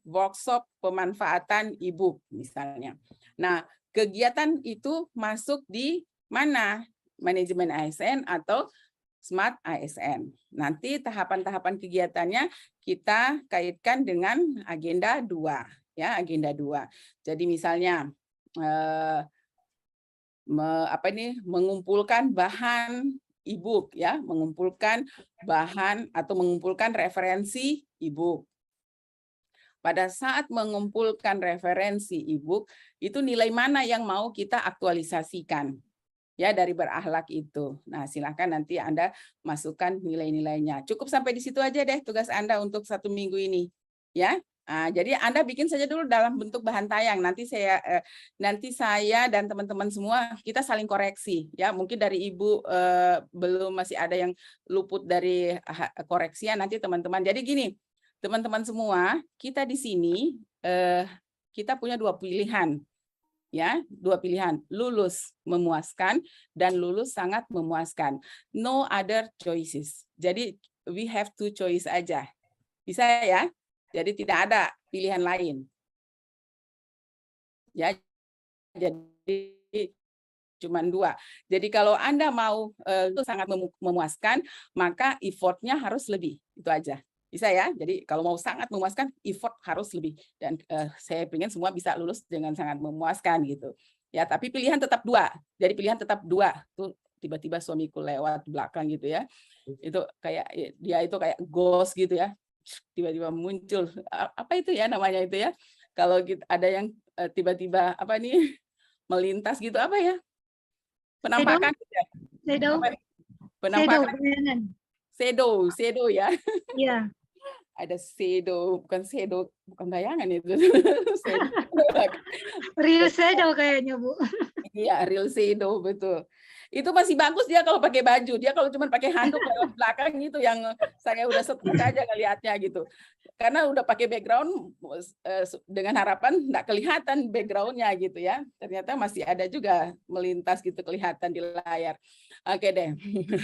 S1: workshop pemanfaatan e-book misalnya. Nah, kegiatan itu masuk di mana? Manajemen ASN atau Smart ASN. Nanti tahapan-tahapan kegiatannya kita kaitkan dengan agenda 2 ya, agenda 2. Jadi misalnya mengumpulkan bahan e-book ya, mengumpulkan bahan atau mengumpulkan referensi e-book. Pada saat mengumpulkan referensi e-book, itu nilai mana yang mau kita aktualisasikan ya dari berakhlak itu. Nah, silakan nanti Anda masukkan nilai-nilainya. Cukup sampai di situ aja deh tugas Anda untuk 1 minggu ini ya. Jadi Anda bikin saja dulu dalam bentuk bahan tayang. Nanti saya dan teman-teman semua kita saling koreksi ya. Mungkin dari Ibu belum masih ada yang luput dari koreksian nanti teman-teman. Jadi gini, teman-teman semua, kita di sini kita punya 2 pilihan. Ya, 2 pilihan, lulus memuaskan dan lulus sangat memuaskan. No other choices. Jadi we have 2 choice aja. Bisa ya? Jadi tidak ada pilihan lain. Ya, jadi cuma 2. Jadi kalau Anda mau itu sangat memuaskan, maka effortnya harus lebih. Itu aja. Bisa ya? Jadi kalau mau sangat memuaskan, effort harus lebih. Dan saya ingin semua bisa lulus dengan sangat memuaskan gitu. Ya, tapi pilihan tetap 2. Jadi pilihan tetap 2. Tuh tiba-tiba suamiku lewat belakang gitu ya. Itu kayak dia itu kayak ghost gitu ya. Tiba-tiba muncul, apa itu ya namanya itu ya, kalau ada yang tiba-tiba apa nih melintas gitu, apa ya, penampakan penampakan shadow ya. Iya. Ada shadow, bukan bayangan itu.
S3: Real shadow kayaknya Bu.
S1: Iya, real shadow betul. Itu masih bagus dia kalau pakai baju. Dia kalau cuma pakai handuk lewat belakang itu yang saya udah stres aja ngelihatnya gitu. Karena udah pakai background dengan harapan nggak kelihatan backgroundnya gitu ya. Ternyata masih ada juga melintas gitu kelihatan di layar. Oke deh,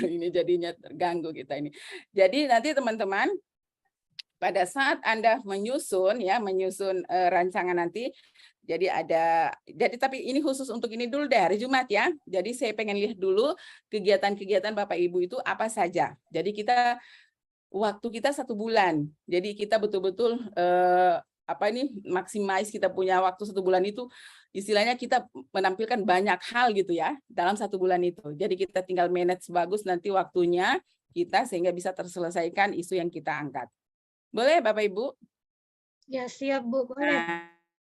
S1: ini jadinya terganggu kita ini. Jadi nanti teman-teman pada saat Anda menyusun rancangan nanti, jadi tapi ini khusus untuk ini dulu deh, hari Jumat ya. Jadi saya pengen lihat dulu kegiatan-kegiatan Bapak Ibu itu apa saja. Jadi waktu kita 1 bulan. Jadi kita betul-betul maximize kita punya waktu 1 bulan itu, istilahnya kita menampilkan banyak hal gitu ya dalam 1 bulan itu. Jadi kita tinggal manage bagus nanti waktunya kita sehingga bisa terselesaikan isu yang kita angkat. Boleh Bapak Ibu?
S3: Ya siap Bu, boleh.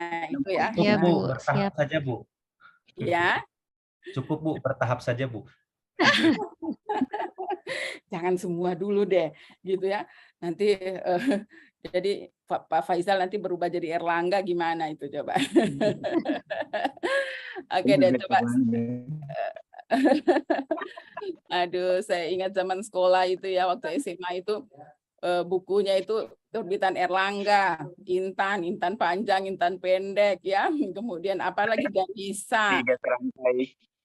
S1: Nah, itu ya.
S8: Cukup Bu, bertahap saja Bu.
S1: Ya.
S8: Cukup Bu, bertahap saja Bu.
S1: Jangan semua dulu deh, gitu ya. Nanti jadi Pak Faisal nanti berubah jadi Erlangga gimana itu coba. Oke deh, coba. Aduh, saya ingat zaman sekolah itu ya, waktu SMA itu bukunya itu terbitan Erlangga, Intan panjang, Intan pendek ya. Kemudian apalagi Ganisa.
S2: 3 serangkai.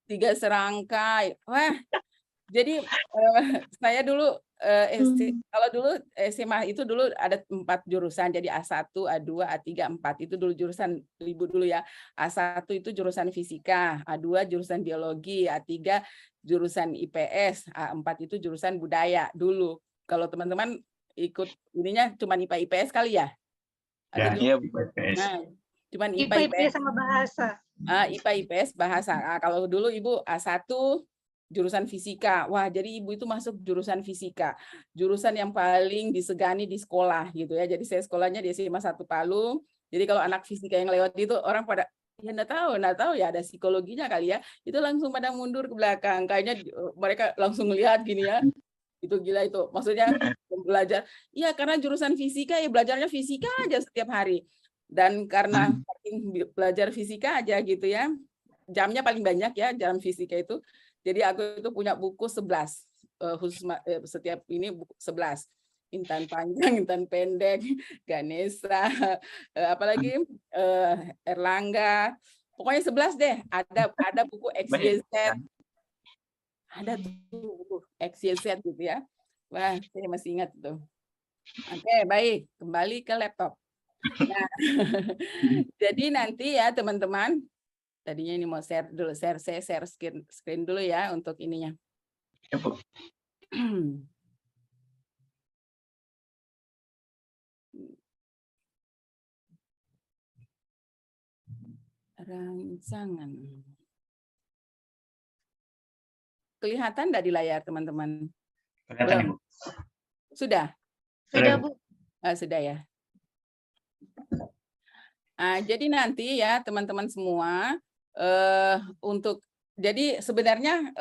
S1: 3 serangkai. Wah, jadi saya dulu kalau dulu SMA itu dulu ada 4 jurusan, jadi A1, A2, A3, A4 itu dulu jurusan Ibu dulu ya. A1 itu jurusan fisika, A2 jurusan biologi, A3 jurusan IPS, A4 itu jurusan budaya dulu. Kalau teman-teman ikut ininya cuma IPA IPS kali ya?
S2: Iya, IPS.
S1: Nah, cuman
S3: IPA IPS sama bahasa.
S1: IPA IPS bahasa. Kalau dulu Ibu A1 jurusan fisika. Wah, jadi Ibu itu masuk jurusan fisika. Jurusan yang paling disegani di sekolah gitu ya. Jadi saya sekolahnya di SMA 1 Palu. Jadi kalau anak fisika yang lewat itu orang pada ya enggak tahu ya ada psikologinya kali ya. Itu langsung pada mundur ke belakang. Kayaknya mereka langsung melihat gini ya. Itu gila itu. Maksudnya belajar. Iya, karena jurusan fisika ya belajarnya fisika aja setiap hari. Dan karena belajar fisika aja gitu ya. Jamnya paling banyak ya jam fisika itu. Jadi aku itu punya buku 11, khusus setiap ini buku 11. Intan panjang, Intan pendek, Ganesa, apalagi Erlangga. Pokoknya 11 deh. Ada buku XYZ. Ada tuh buku XYZ gitu ya. Wah, saya masih ingat tuh. Oke, baik. Kembali ke laptop. Nah, jadi nanti ya teman-teman, tadinya ini mau share dulu, share screen dulu ya untuk ininya.
S2: Ya, Bu.
S1: Rancangan. Kelihatan enggak di layar teman-teman?
S2: Kelihatan, Bu.
S1: Sudah?
S3: Sudah, Bu.
S1: Sudah ya. Jadi nanti ya teman-teman semua jadi sebenarnya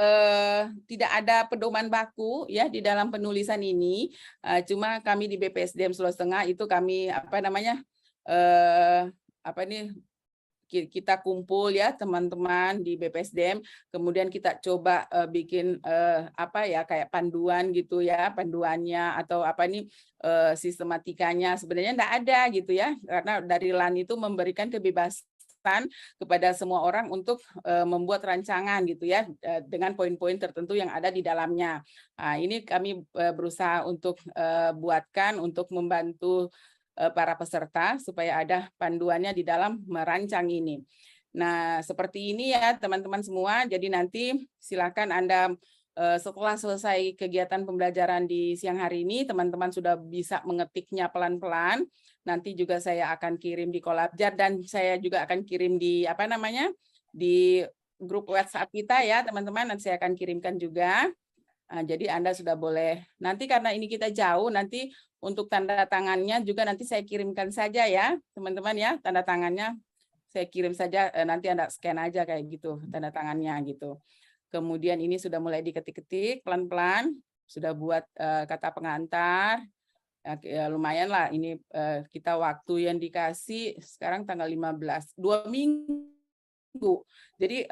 S1: tidak ada pedoman baku ya di dalam penulisan ini, cuma kami di BPSDM Sulawesi Tengah itu kami kita kumpul ya teman-teman di BPSDM, kemudian kita coba bikin kayak panduan gitu ya, panduannya atau sistematikanya sebenarnya enggak ada gitu ya, karena dari LAN itu memberikan kebebasan kepada semua orang untuk membuat rancangan gitu ya, dengan poin-poin tertentu yang ada di dalamnya. Ini kami berusaha untuk buatkan untuk membantu para peserta supaya ada panduannya di dalam merancang ini. Nah, seperti ini ya teman-teman semua. Jadi nanti silakan Anda setelah selesai kegiatan pembelajaran di siang hari ini, teman-teman sudah bisa mengetiknya pelan-pelan. Nanti juga saya akan kirim di Kolabjar dan saya juga akan kirim di di grup WhatsApp kita ya teman-teman. Nanti saya akan kirimkan juga. Jadi Anda sudah boleh. Nanti karena ini kita jauh, nanti untuk tanda tangannya juga nanti saya kirimkan saja ya, teman-teman ya, tanda tangannya saya kirim saja, nanti Anda scan aja kayak gitu, tanda tangannya gitu. Kemudian ini sudah mulai diketik-ketik pelan-pelan, sudah buat kata pengantar, ya, lumayan lah ini kita waktu yang dikasih sekarang tanggal 15, 2 minggu. Jadi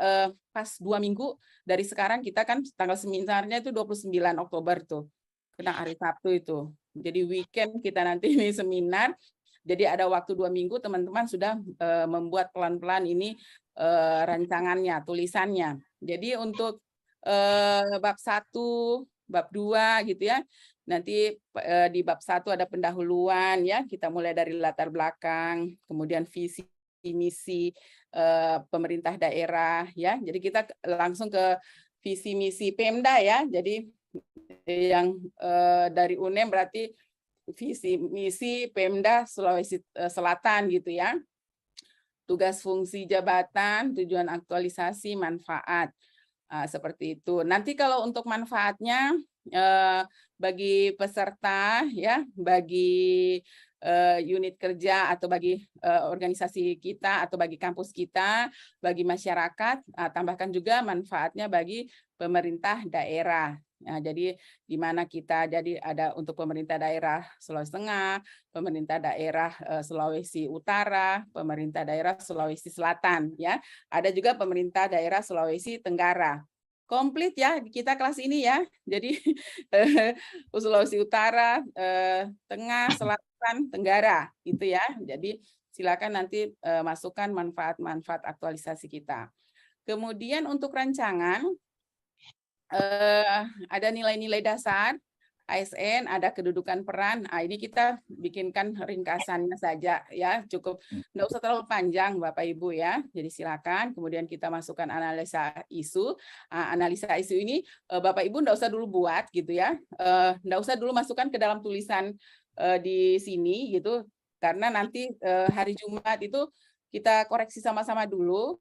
S1: pas 2 minggu dari sekarang kita kan tanggal seminarnya itu 29 Oktober tuh, kena hari Sabtu itu. Jadi weekend kita nanti ini seminar. Jadi ada waktu 2 minggu teman-teman sudah membuat pelan-pelan ini rancangannya, tulisannya. Jadi untuk bab 1, bab 2 gitu ya. Nanti di bab 1 ada pendahuluan ya. Kita mulai dari latar belakang, kemudian visi misi pemerintah daerah ya. Jadi kita langsung ke visi misi Pemda ya. Jadi yang dari UNEM berarti visi misi Pemda Sulawesi Selatan gitu ya. Tugas fungsi jabatan, tujuan aktualisasi, manfaat. Seperti itu. Nanti kalau untuk manfaatnya bagi peserta ya, bagi unit kerja atau bagi organisasi kita atau bagi kampus kita, bagi masyarakat, tambahkan juga manfaatnya bagi pemerintah daerah. Nah, jadi di mana kita jadi ada untuk pemerintah daerah Sulawesi Tengah, pemerintah daerah Sulawesi Utara, pemerintah daerah Sulawesi Selatan, ya. Ada juga pemerintah daerah Sulawesi Tenggara. Komplit ya kita kelas ini ya. Jadi Sulawesi Utara, Tengah, Selatan, Tenggara, gitu ya. Jadi silakan nanti masukkan manfaat-manfaat aktualisasi kita. Kemudian untuk rancangan ada nilai-nilai dasar ASN, ada kedudukan peran. Nah, ini kita bikinkan ringkasannya saja ya, cukup nggak usah terlalu panjang Bapak Ibu ya. Jadi silakan. Kemudian kita masukkan analisa isu. Analisa isu ini Bapak Ibu nggak usah dulu buat gitu ya, nggak usah dulu masukkan ke dalam tulisan di sini gitu, karena nanti hari Jumat itu kita koreksi sama-sama dulu.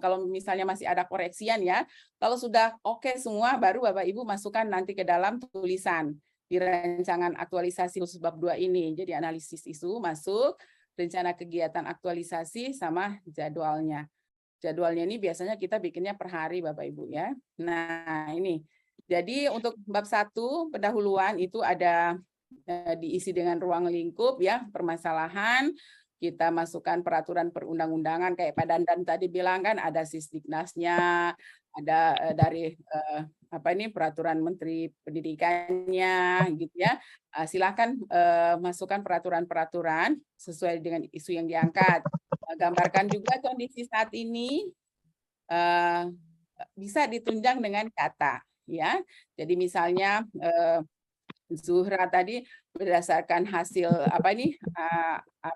S1: Kalau misalnya masih ada koreksian ya, kalau sudah oke semua, baru Bapak Ibu masukkan nanti ke dalam tulisan di rancangan aktualisasi khusus bab 2 ini. Jadi analisis isu masuk, rencana kegiatan aktualisasi sama jadwalnya. Jadwalnya ini biasanya kita bikinnya per hari Bapak Ibu ya. Nah ini, jadi untuk bab 1 pendahuluan itu ada diisi dengan ruang lingkup ya, permasalahan. Kita masukkan peraturan perundang-undangan kayak Pak Dandan tadi bilang kan, ada Sisdiknasnya, ada dari peraturan Menteri Pendidikannya gitu ya. Silakan masukkan peraturan-peraturan sesuai dengan isu yang diangkat. Gambarkan juga kondisi saat ini bisa ditunjang dengan kata ya. Jadi misalnya Zuhra tadi berdasarkan hasil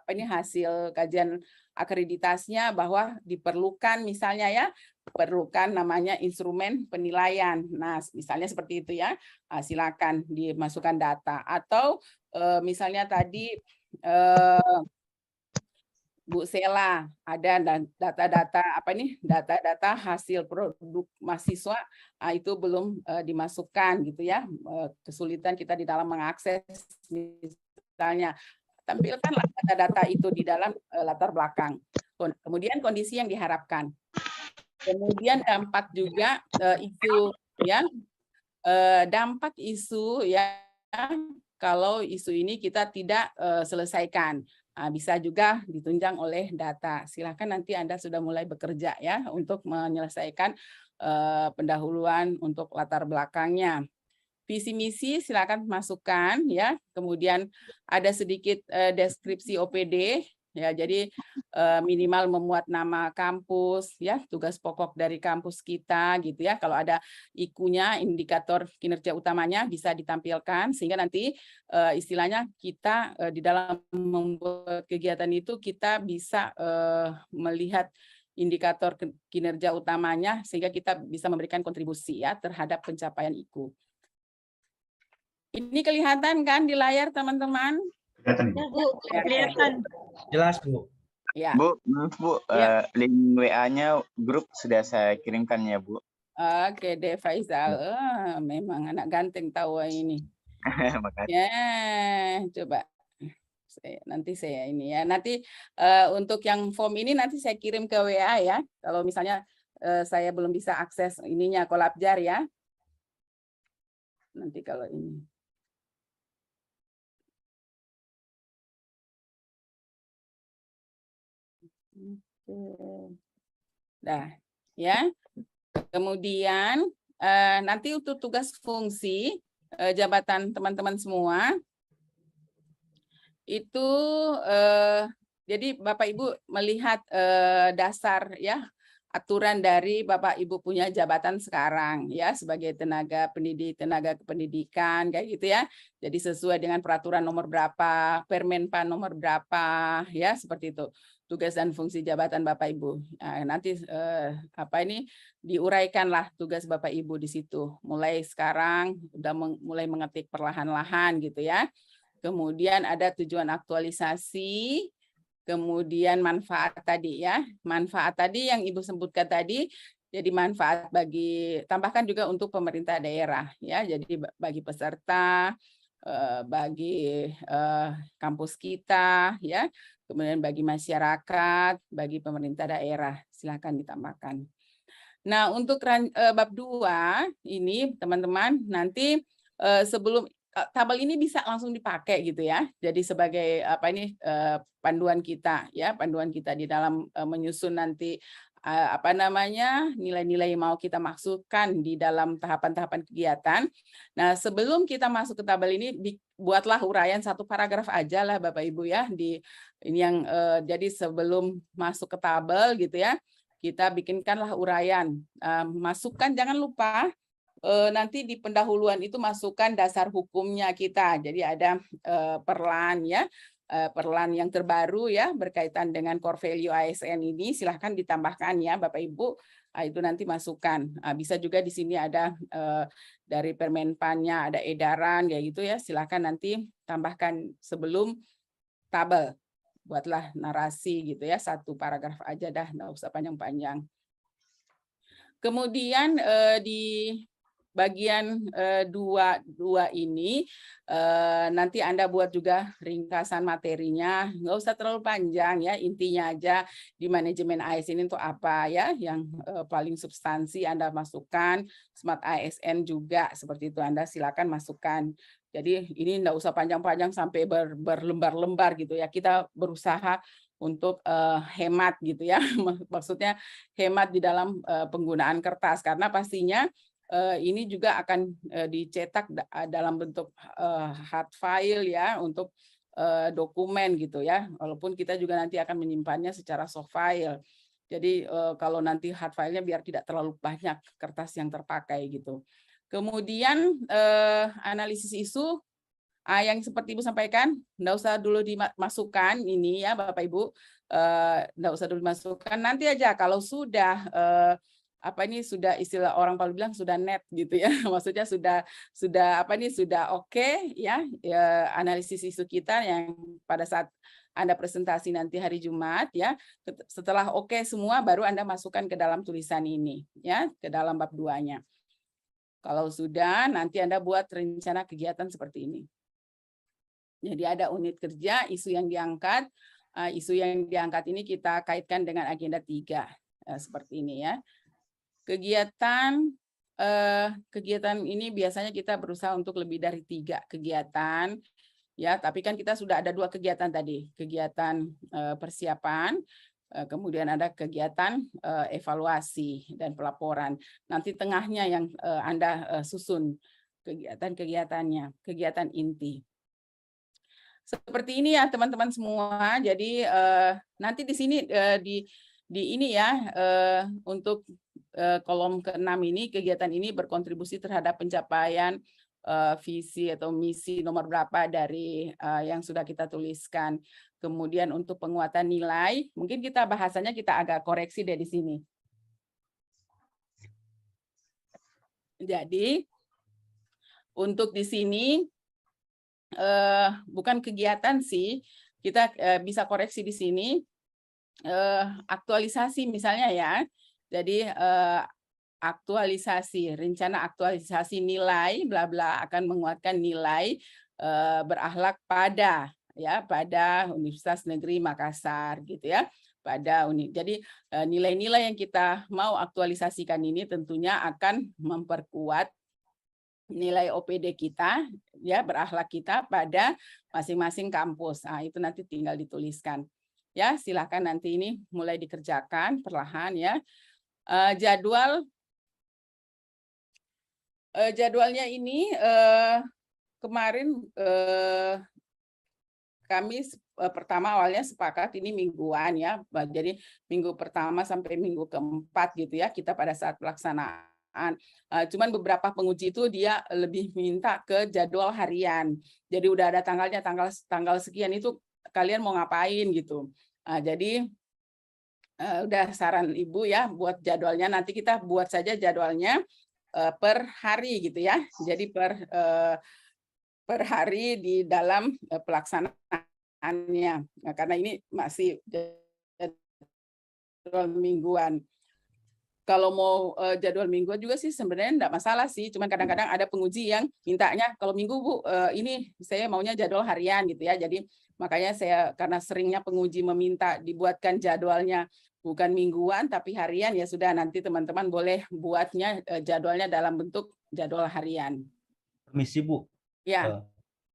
S1: hasil kajian akreditasinya bahwa diperlukan misalnya ya, perlukan namanya instrumen penilaian. Nah, misalnya seperti itu ya. Silakan dimasukkan data, atau misalnya tadi Bu Sela ada data-data data-data hasil produk mahasiswa itu belum dimasukkan gitu ya, kesulitan kita di dalam mengakses, misalnya tampilkanlah data-data itu di dalam latar belakang. Kemudian kondisi yang diharapkan, kemudian dampak juga isu ya, dampak isu ya kalau isu ini kita tidak selesaikan. Bisa juga ditunjang oleh data. Silakan nanti Anda sudah mulai bekerja ya untuk menyelesaikan pendahuluan untuk latar belakangnya. Visi misi silakan masukkan ya. Kemudian ada sedikit deskripsi OPD ya. Jadi minimal memuat nama kampus ya, tugas pokok dari kampus kita gitu ya. Kalau ada IQ-nya, indikator kinerja utamanya bisa ditampilkan, sehingga nanti istilahnya kita di dalam membuat kegiatan itu kita bisa melihat indikator kinerja utamanya, sehingga kita bisa memberikan kontribusi ya terhadap pencapaian IQ. Ini kelihatan kan di layar teman-teman?
S7: Kelihatan,
S3: Ya, Bu, kelihatan.
S8: Jelas, Bu.
S1: Ya.
S2: Bu, maaf Bu, link WA-nya grup sudah saya kirimkan ya Bu.
S1: Oke deh Faisal, memang anak ganteng tahu ini.
S2: Makasih.
S1: Ya, coba nanti saya ini ya. Nanti untuk yang form ini nanti saya kirim ke WA ya. Kalau misalnya saya belum bisa akses ininya Kolabjar ya. Nanti kalau ini. Nah, ya. Kemudian nanti untuk tugas fungsi jabatan teman-teman semua itu jadi Bapak Ibu melihat dasar ya aturan dari Bapak Ibu punya jabatan sekarang ya sebagai tenaga pendidik, tenaga kependidikan kayak gitu ya. Jadi sesuai dengan peraturan nomor berapa, Permenpan nomor berapa ya, seperti itu. Tugas dan fungsi jabatan Bapak Ibu. Nah, nanti diuraikanlah tugas Bapak Ibu di situ. Mulai sekarang udah mulai mengetik perlahan-lahan gitu ya. Kemudian ada tujuan aktualisasi. Kemudian manfaat tadi ya, manfaat tadi yang Ibu sebutkan tadi, jadi manfaat bagi, tambahkan juga untuk pemerintah daerah ya, jadi bagi peserta, bagi kampus kita ya, kemudian bagi masyarakat, bagi pemerintah daerah, silakan ditambahkan. Nah, untuk bab 2 ini teman-teman nanti sebelum tabel ini bisa langsung dipakai gitu ya. Jadi sebagai panduan kita ya, panduan kita di dalam menyusun nanti nilai-nilai yang mau kita masukkan di dalam tahapan-tahapan kegiatan. Nah, sebelum kita masuk ke tabel ini, buatlah uraian 1 paragraf aja lah Bapak Ibu ya. Ini yang jadi sebelum masuk ke tabel gitu ya, kita bikinkanlah uraian. Masukkan, jangan lupa nanti di pendahuluan itu masukkan dasar hukumnya kita. Jadi ada perlan ya. Perlan yang terbaru ya berkaitan dengan core value ASN ini silahkan ditambahkan ya Bapak Ibu, itu nanti masukkan. Bisa juga di sini ada dari Permenpannya ada edaran kayak gitu ya, silahkan nanti tambahkan sebelum tabel. Buatlah narasi gitu ya, 1 paragraf aja dah, nggak usah panjang-panjang. Kemudian di bagian 2 ini nanti Anda buat juga ringkasan materinya, nggak usah terlalu panjang ya, intinya aja di manajemen ASN itu apa ya, yang paling substansi Anda masukkan, Smart ASN juga seperti itu, Anda silakan masukkan. Jadi ini nggak usah panjang-panjang sampai berlembar-lembar gitu ya, kita berusaha untuk hemat gitu ya, maksudnya hemat di dalam penggunaan kertas, karena pastinya ini juga akan dicetak dalam bentuk hard file ya, untuk dokumen gitu ya, walaupun kita juga nanti akan menyimpannya secara soft file. Jadi kalau nanti hard file-nya biar tidak terlalu banyak kertas yang terpakai gitu. Kemudian analisis isu yang seperti Ibu sampaikan, enggak usah dulu dimasukkan ini ya Bapak Ibu, enggak usah dulu dimasukkan, nanti aja kalau sudah sudah istilah orang Palu bilang sudah net gitu ya, maksudnya sudah oke ya, analisis isu kita yang pada saat Anda presentasi nanti hari Jumat ya, setelah oke semua baru Anda masukkan ke dalam tulisan ini ya, ke dalam bab 2-nya. Kalau sudah, nanti Anda buat rencana kegiatan seperti ini. Jadi ada unit kerja, isu yang diangkat. Isu yang diangkat ini kita kaitkan dengan agenda 3. Seperti ini ya. Kegiatan ini biasanya kita berusaha untuk lebih dari 3 kegiatan. Ya, tapi kan kita sudah ada 2 kegiatan tadi. Kegiatan persiapan, kemudian ada kegiatan evaluasi dan pelaporan. Nanti tengahnya yang Anda susun kegiatan-kegiatannya, kegiatan inti. Seperti ini ya teman-teman semua. Jadi nanti di sini di ini ya untuk kolom ke-6 ini, kegiatan ini berkontribusi terhadap pencapaian visi atau misi nomor berapa dari yang sudah kita tuliskan. Kemudian untuk penguatan nilai, mungkin kita bahasanya kita agak koreksi dari sini. Jadi untuk di sini bukan kegiatan sih, kita bisa koreksi di sini aktualisasi misalnya ya. Jadi aktualisasi, rencana aktualisasi nilai bla bla akan menguatkan nilai berakhlak pada Universitas Negeri Makassar gitu ya, jadi nilai-nilai yang kita mau aktualisasikan ini tentunya akan memperkuat nilai OPD kita ya, berakhlak kita pada masing-masing kampus. Nah, itu nanti tinggal dituliskan ya, silakan nanti ini mulai dikerjakan perlahan ya. Jadwalnya ini kemarin kami pertama awalnya sepakat ini mingguan ya, jadi minggu pertama sampai minggu keempat gitu ya, kita pada saat pelaksanaan. Cuman beberapa penguji itu dia lebih minta ke jadwal harian, jadi udah ada tanggalnya, tanggal sekian itu kalian mau ngapain gitu. Jadi udah saran Ibu ya buat jadwalnya, nanti kita buat saja jadwalnya per hari gitu ya, jadi per hari di dalam pelaksanaannya. Nah, karena ini masih mingguan. kalau mau jadwal mingguan juga sih sebenarnya enggak masalah sih, cuman kadang-kadang ada penguji yang mintanya kalau minggu Bu ini saya maunya jadwal harian gitu ya. Jadi makanya saya karena seringnya penguji meminta dibuatkan jadwalnya bukan mingguan tapi harian, ya sudah nanti teman-teman boleh buatnya jadwalnya dalam bentuk jadwal harian.
S8: Permisi Bu.
S1: Ya.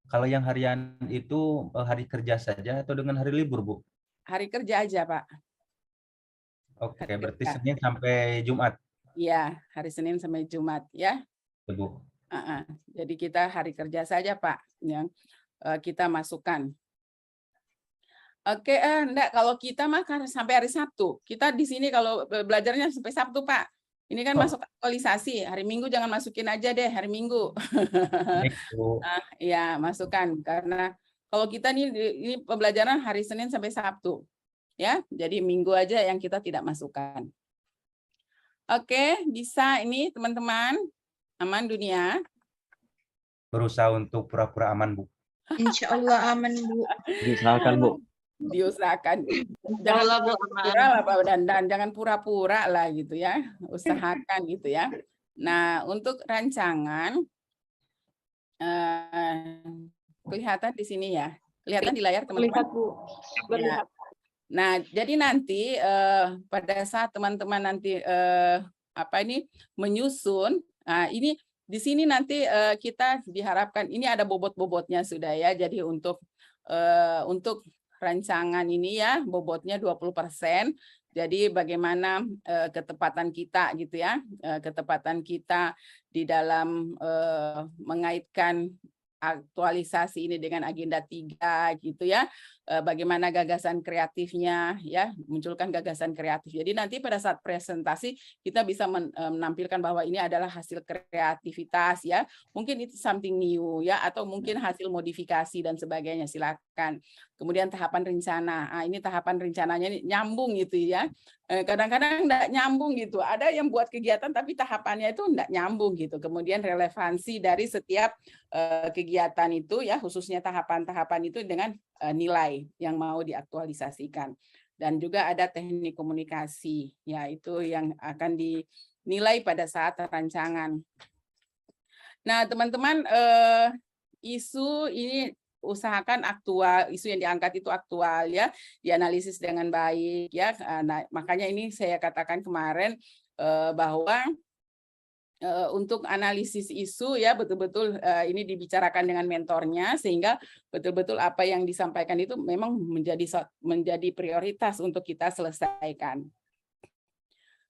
S8: Kalau yang harian itu hari kerja saja atau dengan hari libur Bu?
S1: Hari kerja aja Pak.
S8: Oke, berarti Senin sampai Jumat.
S1: Iya, hari Senin sampai Jumat ya.
S8: Bu.
S1: Jadi kita hari kerja saja Pak yang kita masukkan. Oke, enggak, kalau kita mah kan sampai hari Sabtu. Kita di sini kalau belajarnya sampai Sabtu Pak. Ini kan masuk aktualisasi. Hari Minggu jangan masukin aja deh hari Minggu. Ya masukkan karena kalau kita ini pembelajaran hari Senin sampai Sabtu. Ya, jadi Minggu aja yang kita tidak masukkan. Oke, bisa ini teman-teman. Aman dunia.
S8: Berusaha untuk pura-pura aman, Bu.
S10: Insya Allah aman, Bu.
S9: Diusahakan, Bu.
S1: Diusahakan. Jangan pura-pura lah, Pak Dandan. Jangan pura-pura lah gitu ya. Usahakan gitu ya. Nah, untuk rancangan kelihatan di sini ya. Kelihatan di layar teman-teman.
S4: Lihat Bu. Berlihat.
S1: Nah, jadi nanti pada saat teman-teman nanti menyusun, nah ini di sini nanti kita diharapkan ini ada bobot-bobotnya sudah ya. Jadi untuk rancangan ini ya bobotnya 20%. Jadi bagaimana ketepatan kita gitu ya, ketepatan kita di dalam mengaitkan aktualisasi ini dengan agenda 3 gitu ya. Bagaimana gagasan kreatifnya ya, munculkan gagasan kreatif. Jadi nanti pada saat presentasi kita bisa menampilkan bahwa ini adalah hasil kreativitas ya. Mungkin itu something new ya, atau mungkin hasil modifikasi dan sebagainya, silakan. Kemudian tahapan rencana. Nah, ini tahapan rencananya ini nyambung gitu ya. Kadang-kadang enggak nyambung gitu. Ada yang buat kegiatan tapi tahapannya itu enggak nyambung gitu. Kemudian relevansi dari setiap kegiatan itu ya, khususnya tahapan-tahapan itu dengan nilai yang mau diaktualisasikan. Dan juga ada teknik komunikasi, yaitu yang akan dinilai pada saat rancangan. Nah, teman-teman, isu ini usahakan aktual, isu yang diangkat itu aktual ya, dianalisis dengan baik ya. Nah, makanya ini saya katakan kemarin bahwa untuk analisis isu ya betul-betul ini dibicarakan dengan mentornya sehingga betul-betul apa yang disampaikan itu memang menjadi prioritas untuk kita selesaikan.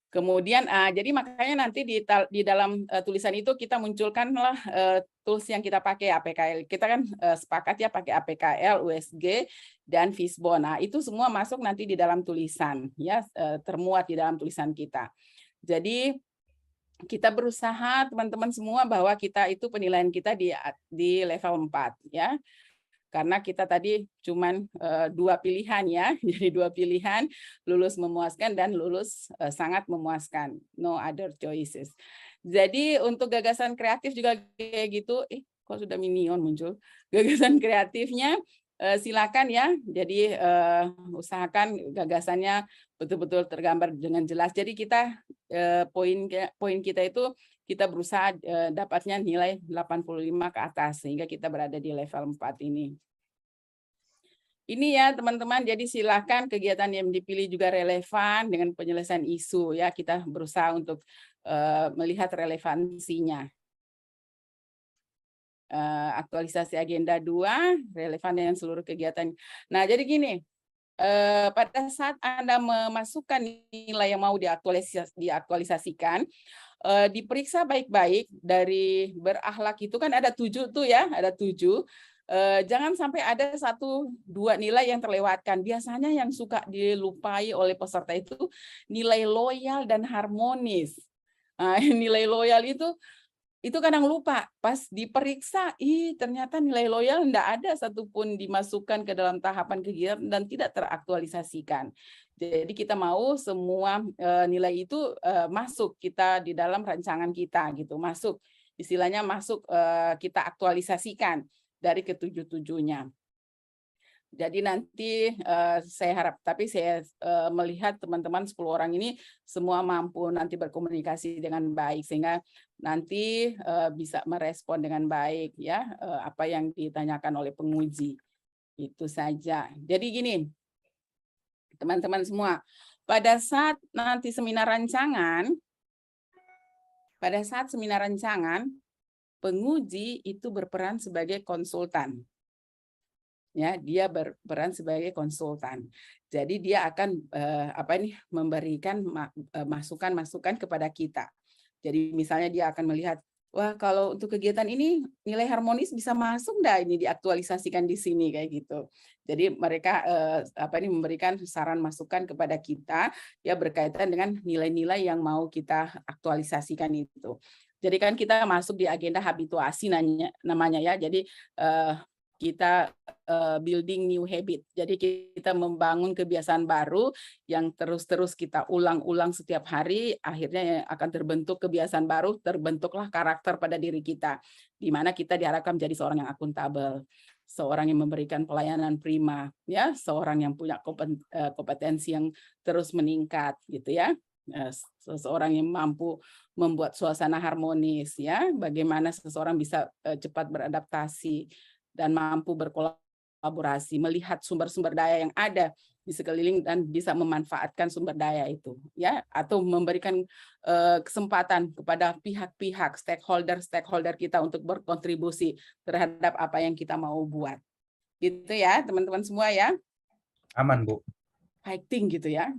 S1: Kemudian jadi makanya nanti di dalam tulisan itu kita munculkanlah tools yang kita pakai APKL. Kita kan sepakat ya pakai APKL, USG dan Fishbone. Nah, itu semua masuk nanti di dalam tulisan ya, termuat di dalam tulisan kita. Jadi kita berusaha teman-teman semua bahwa kita itu penilaian kita di level 4 ya. Karena kita tadi cuman 2 pilihan ya. Jadi 2 pilihan, lulus memuaskan dan lulus sangat memuaskan. No other choices. Jadi untuk gagasan kreatif juga kayak gitu. Kok sudah minion muncul. Gagasan kreatifnya silakan ya. Jadi usahakan gagasannya betul-betul tergambar dengan jelas. Jadi kita poin kita itu kita berusaha dapatnya nilai 85 ke atas sehingga kita berada di level 4 ini. Ini ya teman-teman, jadi silakan kegiatan yang dipilih juga relevan dengan penyelesaian isu ya. Kita berusaha untuk melihat relevansinya. Aktualisasi agenda 2 relevan dengan seluruh kegiatan. Nah, jadi gini, pada saat Anda memasukkan nilai yang mau diaktualisasikan, diperiksa baik-baik dari berakhlak itu kan ada 7 tuh ya, ada 7. Jangan sampai ada 1-2 nilai yang terlewatkan. Biasanya yang suka dilupai oleh peserta itu nilai loyal dan harmonis. Nah, nilai loyal itu kadang lupa pas diperiksa, ternyata nilai loyal enggak ada satupun dimasukkan ke dalam tahapan kegiatan dan tidak teraktualisasikan. Jadi kita mau semua nilai itu masuk kita di dalam rancangan kita gitu, masuk istilahnya masuk kita aktualisasikan dari ke-7-7-nya. Jadi nanti saya harap, tapi saya melihat teman-teman 10 orang ini semua mampu nanti berkomunikasi dengan baik sehingga nanti bisa merespon dengan baik ya apa yang ditanyakan oleh penguji. Itu saja. Jadi gini, teman-teman semua, pada saat nanti seminar rancangan, penguji itu berperan sebagai konsultan. Ya, dia berperan sebagai konsultan. Jadi dia akan memberikan masukan-masukan kepada kita. Jadi misalnya dia akan melihat, wah kalau untuk kegiatan ini nilai harmonis bisa masuk enggak ini diaktualisasikan di sini kayak gitu. Jadi mereka memberikan saran masukan kepada kita ya berkaitan dengan nilai-nilai yang mau kita aktualisasikan itu. Jadi kan kita masuk di agenda habituasi namanya ya. Jadi kita building new habit. Jadi kita membangun kebiasaan baru yang terus-terus kita ulang-ulang setiap hari, akhirnya akan terbentuk kebiasaan baru, terbentuklah karakter pada diri kita, di mana kita diharapkan menjadi seorang yang akuntabel, seorang yang memberikan pelayanan prima, ya, seorang yang punya kompetensi yang terus meningkat, gitu ya. Seseorang yang mampu membuat suasana harmonis, ya, bagaimana seseorang bisa cepat beradaptasi dan mampu berkolaborasi, melihat sumber-sumber daya yang ada di sekeliling dan bisa memanfaatkan sumber daya itu, ya, atau memberikan kesempatan kepada pihak-pihak stakeholder kita untuk berkontribusi terhadap apa yang kita mau buat. Gitu ya, teman-teman semua ya.
S8: Aman, Bu.
S1: Fighting gitu ya.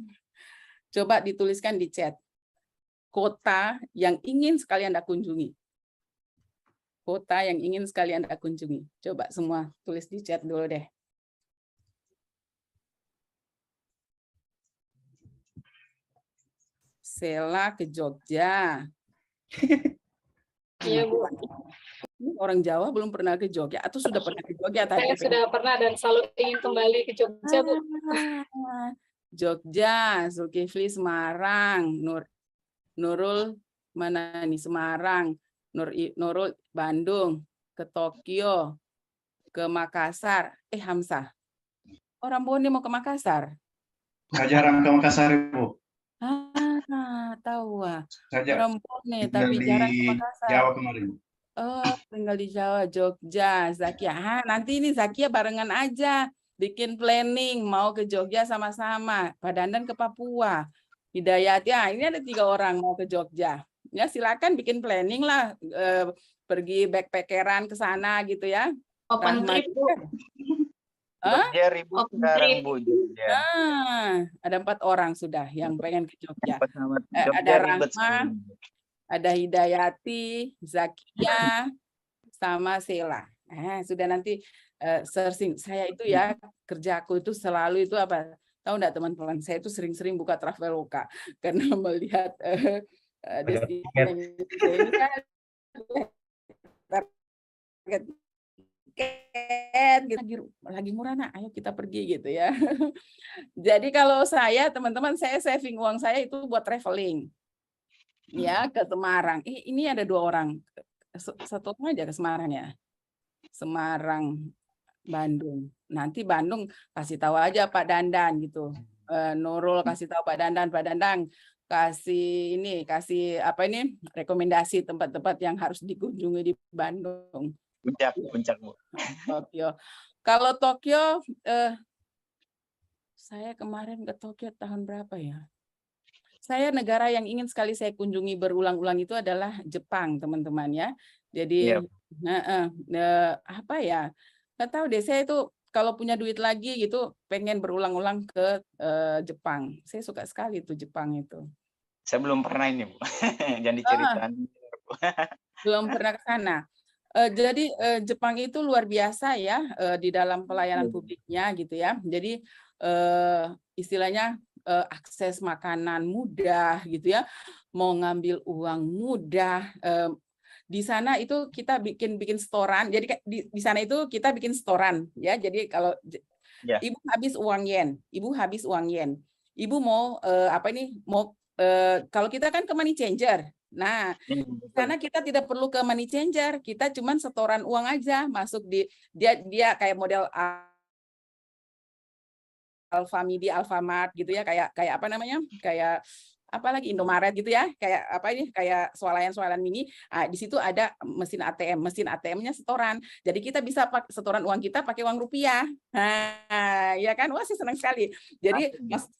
S1: Coba dituliskan di chat. Kota yang ingin sekali Anda kunjungi. Kota yang ingin sekali Anda kunjungi. Coba semua tulis di chat dulu deh. Sela ke Jogja.
S4: Iya, Bu.
S1: Orang Jawa belum pernah ke Jogja atau sudah pernah ke Jogja tadi?
S4: Saya sudah pernah dan selalu ingin kembali ke Jogja, Bu.
S1: Jogja, Zulkifli Semarang, Nurul mana nih Semarang, Nurul Bandung, ke Tokyo, ke Makassar. Hamzah, orang Bone mau ke Makassar?
S7: Nggak jarang ke Makassar, Ibu.
S1: Tahu
S7: Saya
S1: orang Bone tapi jarang ke Makassar.
S7: Jawa kemarin.
S1: Oh, tinggal di Jawa, Jogja, Zakia. Nanti ini Zakia barengan aja, bikin planning mau ke Jogja sama-sama. Pak Dandan ke Papua. Hidayat ya, ini ada 3 orang mau ke Jogja. Ya silakan bikin planning lah, pergi backpackeran ke sana gitu ya.
S6: Open trip, Bu.
S13: Jogja ribut sekarang, Bu.
S1: Ada 4 orang sudah yang pengen ke Jogja. Ada Rahma, ada Hidayati, Zakia, sama Sela. Sudah nanti searching. Saya itu ya kerjaku itu selalu itu apa? Tahu enggak teman-teman? Saya itu sering-sering buka Traveloka karena melihat destinasi ini kan lagi murah nak, ayo kita pergi gitu ya. Jadi kalau saya teman-teman saya saving uang saya itu buat traveling. Ya ke Semarang. Ini ada 2 orang. Satu aja ke Semarang ya. Semarang, Bandung. Nanti Bandung kasih tahu aja Pak Dandan gitu. Nurul kasih tahu Pak Dandan kasih rekomendasi tempat-tempat yang harus dikunjungi di Bandung.
S13: Puncak, Bu.
S1: Tokyo. Kalau Tokyo saya kemarin ke Tokyo tahun berapa ya? Saya negara yang ingin sekali saya kunjungi berulang-ulang itu adalah Jepang, teman-teman ya. Jadi apa ya? Nggak tahu deh, saya itu kalau punya duit lagi gitu pengen berulang-ulang ke Jepang. Saya suka sekali tuh Jepang itu.
S13: Saya belum pernah ini, Bu. Jangan diceritain.
S1: Belum pernah ke sana. Jadi Jepang itu luar biasa ya di dalam pelayanan publiknya gitu ya. Jadi istilahnya akses makanan mudah gitu ya, mau ngambil uang mudah. Di sana itu kita bikin storan. Jadi di sana itu kita bikin storan ya. Jadi kalau Ibu habis uang yen, Ibu mau kalau kita kan ke money changer. Nah, di sana kita tidak perlu ke money changer, kita cuman setoran uang aja masuk di dia kayak model Alfamidi, Alfamart gitu ya, kayak apa namanya? Kayak apalagi Indomaret gitu ya, kayak apa ini, kayak swalayan mini. Di situ ada mesin ATM-nya setoran. Jadi kita bisa setoran uang kita pakai uang rupiah. Nah, ya kan, wah saya senang sekali. Jadi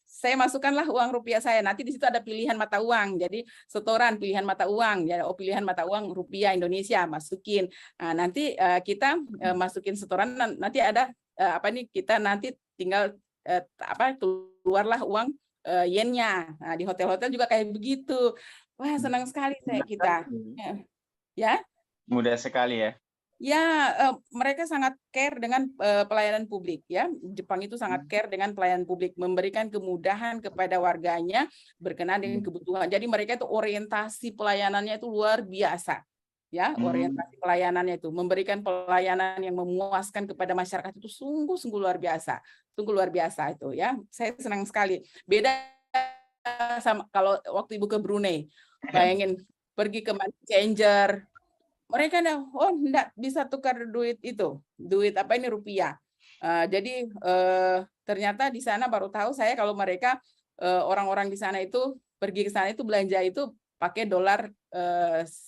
S1: saya masukkanlah uang rupiah saya. Nanti di situ ada pilihan mata uang. Jadi setoran pilihan mata uang. Ya, pilihan mata uang rupiah Indonesia masukin. Nah, nanti kita masukin setoran. Nanti ada apa nih? Kita nanti tinggal keluarlah uang yennya. Nah, di hotel-hotel juga kayak begitu. Wah, senang sekali kita. Ya.
S13: Mudah sekali ya.
S1: Ya, mereka sangat care dengan pelayanan publik ya. Jepang itu sangat care dengan pelayanan publik, memberikan kemudahan kepada warganya berkenaan dengan kebutuhan. Jadi mereka itu orientasi pelayanannya itu luar biasa. Ya, orientasi pelayanannya itu memberikan pelayanan yang memuaskan kepada masyarakat itu sungguh-sungguh luar biasa. Sungguh luar biasa itu ya. Saya senang sekali. Beda sama kalau waktu Ibu ke Brunei. Bayangin pergi ke money changer. Mereka enggak bisa tukar duit itu. Duit apa ini rupiah. Jadi ternyata di sana baru tahu saya kalau mereka orang-orang di sana itu pergi ke sana itu belanja itu pakai dolar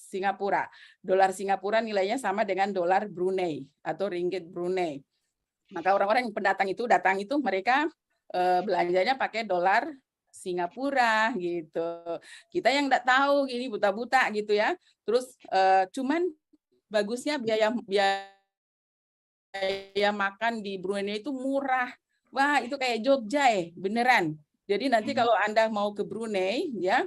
S1: Singapura. Dolar Singapura nilainya sama dengan dolar Brunei atau ringgit Brunei. Maka orang-orang yang pendatang itu datang itu mereka belanjanya pakai dolar Singapura gitu. Kita yang enggak tahu gini buta-buta gitu ya. Terus cuman bagusnya biaya makan di Brunei itu murah. Wah, itu kayak Jogja beneran. Jadi nanti kalau Anda mau ke Brunei ya,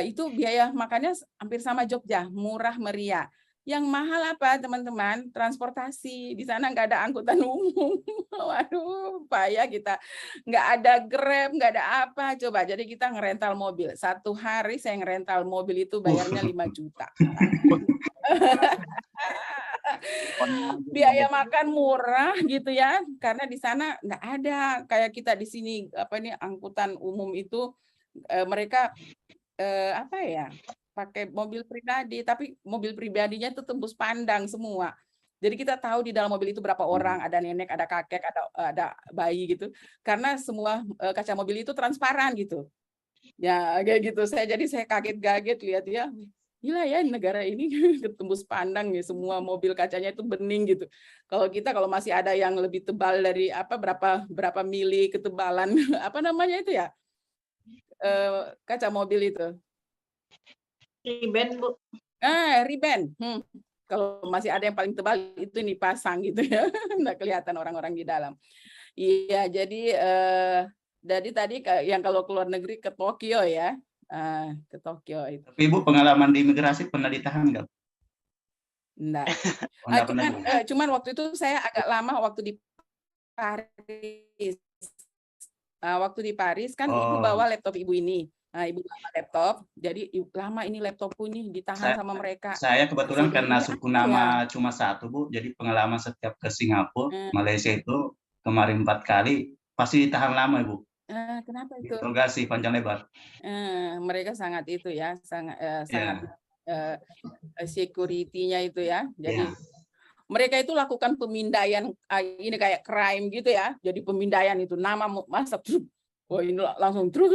S1: itu biaya makannya hampir sama Jogja, murah meriah. Yang mahal apa teman-teman? Transportasi. Di sana nggak ada angkutan umum. Waduh, payah kita. Nggak ada Grab, nggak ada apa. Coba, jadi kita ngerental mobil. Satu hari saya ngerental mobil itu bayarnya 5 juta. Biaya makan murah gitu ya, karena di sana nggak ada kayak kita di sini apa ini angkutan umum itu mereka apa ya pakai mobil pribadi, tapi mobil pribadinya itu tembus pandang semua. Jadi kita tahu di dalam mobil itu berapa orang, ada nenek, ada kakek, ada bayi gitu, karena semua kaca mobil itu transparan gitu. Ya kayak gitu. Jadi saya kaget-kaget lihat ya. Gila ya negara ini ketembus pandang ya, semua mobil kacanya itu bening gitu. Kalau kita kalau masih ada yang lebih tebal dari apa berapa mili ketebalan apa namanya itu ya kaca mobil itu.
S6: Riben, Bu.
S1: Riben. Kalau masih ada yang paling tebal itu nih pasang gitu ya, nggak kelihatan orang-orang di dalam. Iya, jadi tadi yang kalau keluar negeri ke Tokyo ya. Ke Tokyo itu.
S7: Tapi Ibu pengalaman di imigrasi pernah ditahan nggak?
S1: Enggak. Cuman waktu itu saya agak lama waktu di Paris. Waktu di Paris kan Ibu bawa laptop Ibu ini. Ibu bawa laptop, jadi lama ini laptopku nih ditahan sama mereka.
S7: Saya kebetulan karena suku nama cuma satu, Bu. Jadi pengalaman setiap ke Singapura, Malaysia itu kemarin 4 kali pasti ditahan lama, Ibu.
S1: Kenapa itu?
S7: Interogasi panjang lebar.
S1: Mereka sangat itu ya, sangat security-nya itu ya. Jadi mereka itu lakukan pemindaian ini kayak crime gitu ya. Jadi pemindaian itu nama masa oh ini langsung terus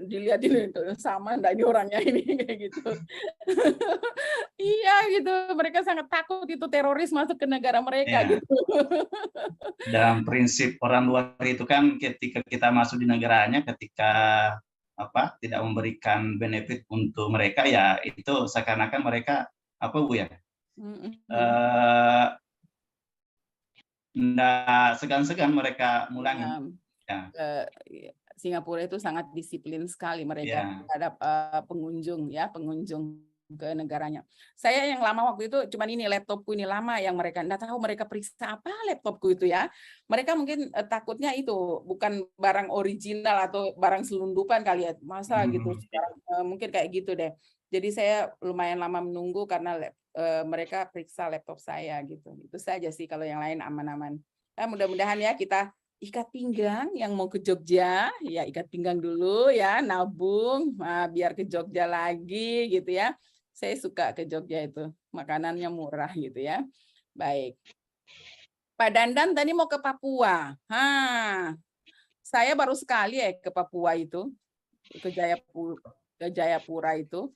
S1: dilihatin sama enggak ini orangnya ini kayak gitu. Iya gitu, mereka sangat takut itu teroris masuk ke negara mereka gitu.
S7: Dalam prinsip orang luar itu kan ketika kita masuk di negaranya, ketika tidak memberikan benefit untuk mereka ya itu seakan-akan mereka apa Bu ya? Nggak segan-segan mereka mulangin.
S1: Singapura itu sangat disiplin sekali mereka terhadap pengunjung ke negaranya. Saya yang lama waktu itu cuman ini laptopku ini lama yang mereka enggak tahu mereka periksa apa laptopku itu ya. Mereka mungkin takutnya itu bukan barang original atau barang selundupan kali ya. Masa gitu mungkin kayak gitu deh. Jadi saya lumayan lama menunggu karena mereka periksa laptop saya gitu. Itu saja sih, kalau yang lain aman-aman. Nah, mudah-mudahan ya kita ikat pinggang yang mau ke Jogja, ya ikat pinggang dulu ya, nabung biar ke Jogja lagi gitu ya. Saya suka ke Jogja itu, makanannya murah gitu ya. Baik. Pak Dandan tadi mau ke Papua. saya baru sekali ke Papua itu, ke Jayapura itu.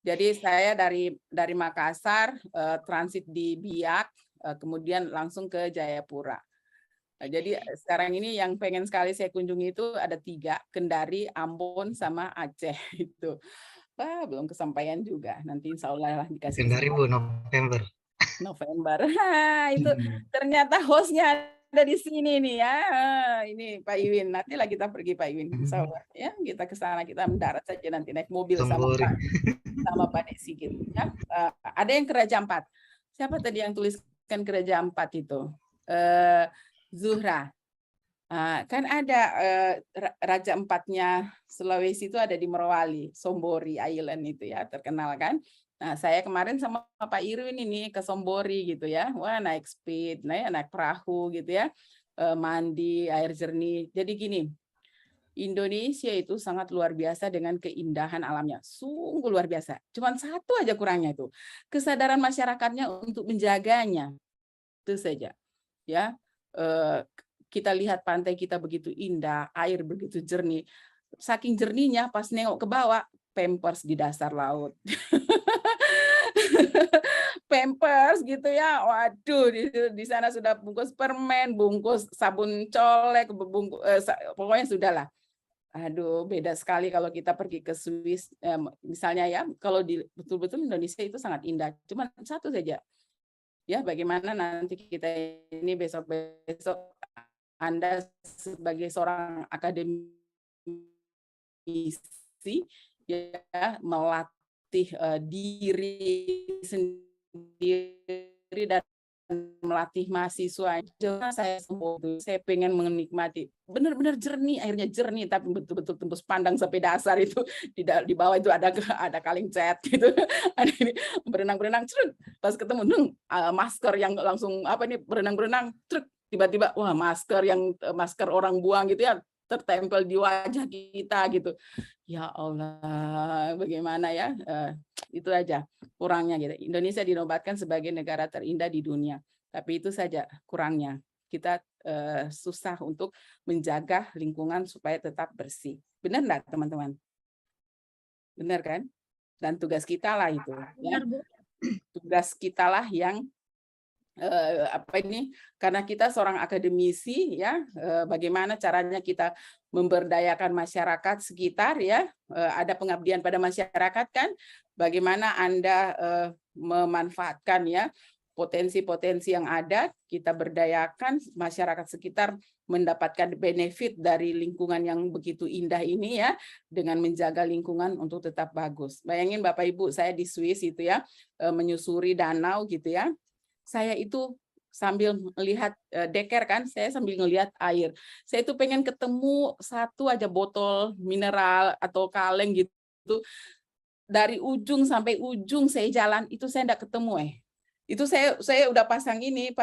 S1: Jadi saya dari Makassar transit di Biak, kemudian langsung ke Jayapura. Nah, jadi sekarang ini yang pengen sekali saya kunjungi itu ada 3, Kendari, Ambon, sama Aceh itu. Wah, belum kesampaian juga. Nanti insya Allah lah dikasih.
S14: Kendari Bu, November.
S1: Itu ternyata hostnya ada di sini nih ya. Ini Pak Iwin. Nanti lah kita pergi Pak Iwin. Insya Allah ya, kita ke sana, kita mendarat saja nanti naik mobil sama Pak Dek Sigit. Ya. Ada yang ke Raja Ampat. Siapa tadi yang tuliskan ke Raja Ampat itu? Zuhra. Kan ada Raja Empatnya Sulawesi itu ada di Morowali, Sombori Island itu ya, terkenal kan. Nah, saya kemarin sama Pak Irwin ini ke Sombori gitu ya. Wah, naik speed, naik perahu gitu ya. Mandi, air jernih. Jadi gini, Indonesia itu sangat luar biasa dengan keindahan alamnya. Sungguh luar biasa. Cuman satu aja kurangnya itu. Kesadaran masyarakatnya untuk menjaganya. Itu saja. Ya. Kita lihat pantai kita begitu indah, air begitu jernih. Saking jernihnya pas nengok ke bawah, Pampers di dasar laut. Pampers gitu ya. Waduh, di sana sudah bungkus permen, bungkus sabun colek, pokoknya sudahlah. Aduh, beda sekali kalau kita pergi ke Swiss, misalnya ya, kalau betul-betul Indonesia itu sangat indah. Cuma satu saja. Ya, bagaimana nanti kita ini besok-besok Anda sebagai seorang akademisi ya melatih diri sendiri dan melatih mahasiswa. Saya pengen menikmati benar-benar jernih, airnya jernih tapi betul-betul tembus pandang sampai dasar itu. Di bawah itu ada kaleng cat gitu. Ada ini berenang-berenang, pas ketemu masker yang langsung berenang-berenang, tiba-tiba wah masker orang buang gitu ya, tertempel di wajah kita gitu. Ya Allah, bagaimana ya? Itu aja kurangnya gitu. Indonesia dinobatkan sebagai negara terindah di dunia, tapi itu saja kurangnya. Kita susah untuk menjaga lingkungan supaya tetap bersih. Benar enggak, teman-teman? Benar kan? Dan tugas kita lah itu. Ya. Tugas kita lah yang karena kita seorang akademisi ya, bagaimana caranya kita memberdayakan masyarakat sekitar ya, ada pengabdian pada masyarakat kan, bagaimana Anda memanfaatkan ya potensi-potensi yang ada, kita berdayakan masyarakat sekitar mendapatkan benefit dari lingkungan yang begitu indah ini ya, dengan menjaga lingkungan untuk tetap bagus. Bayangin Bapak Ibu, saya di Swiss itu ya, menyusuri danau gitu ya. Saya itu sambil melihat deker kan, saya sambil ngelihat air. Saya itu pengen ketemu satu aja botol mineral atau kaleng gitu. Dari ujung sampai ujung saya jalan, itu saya enggak ketemu Itu saya udah pasang di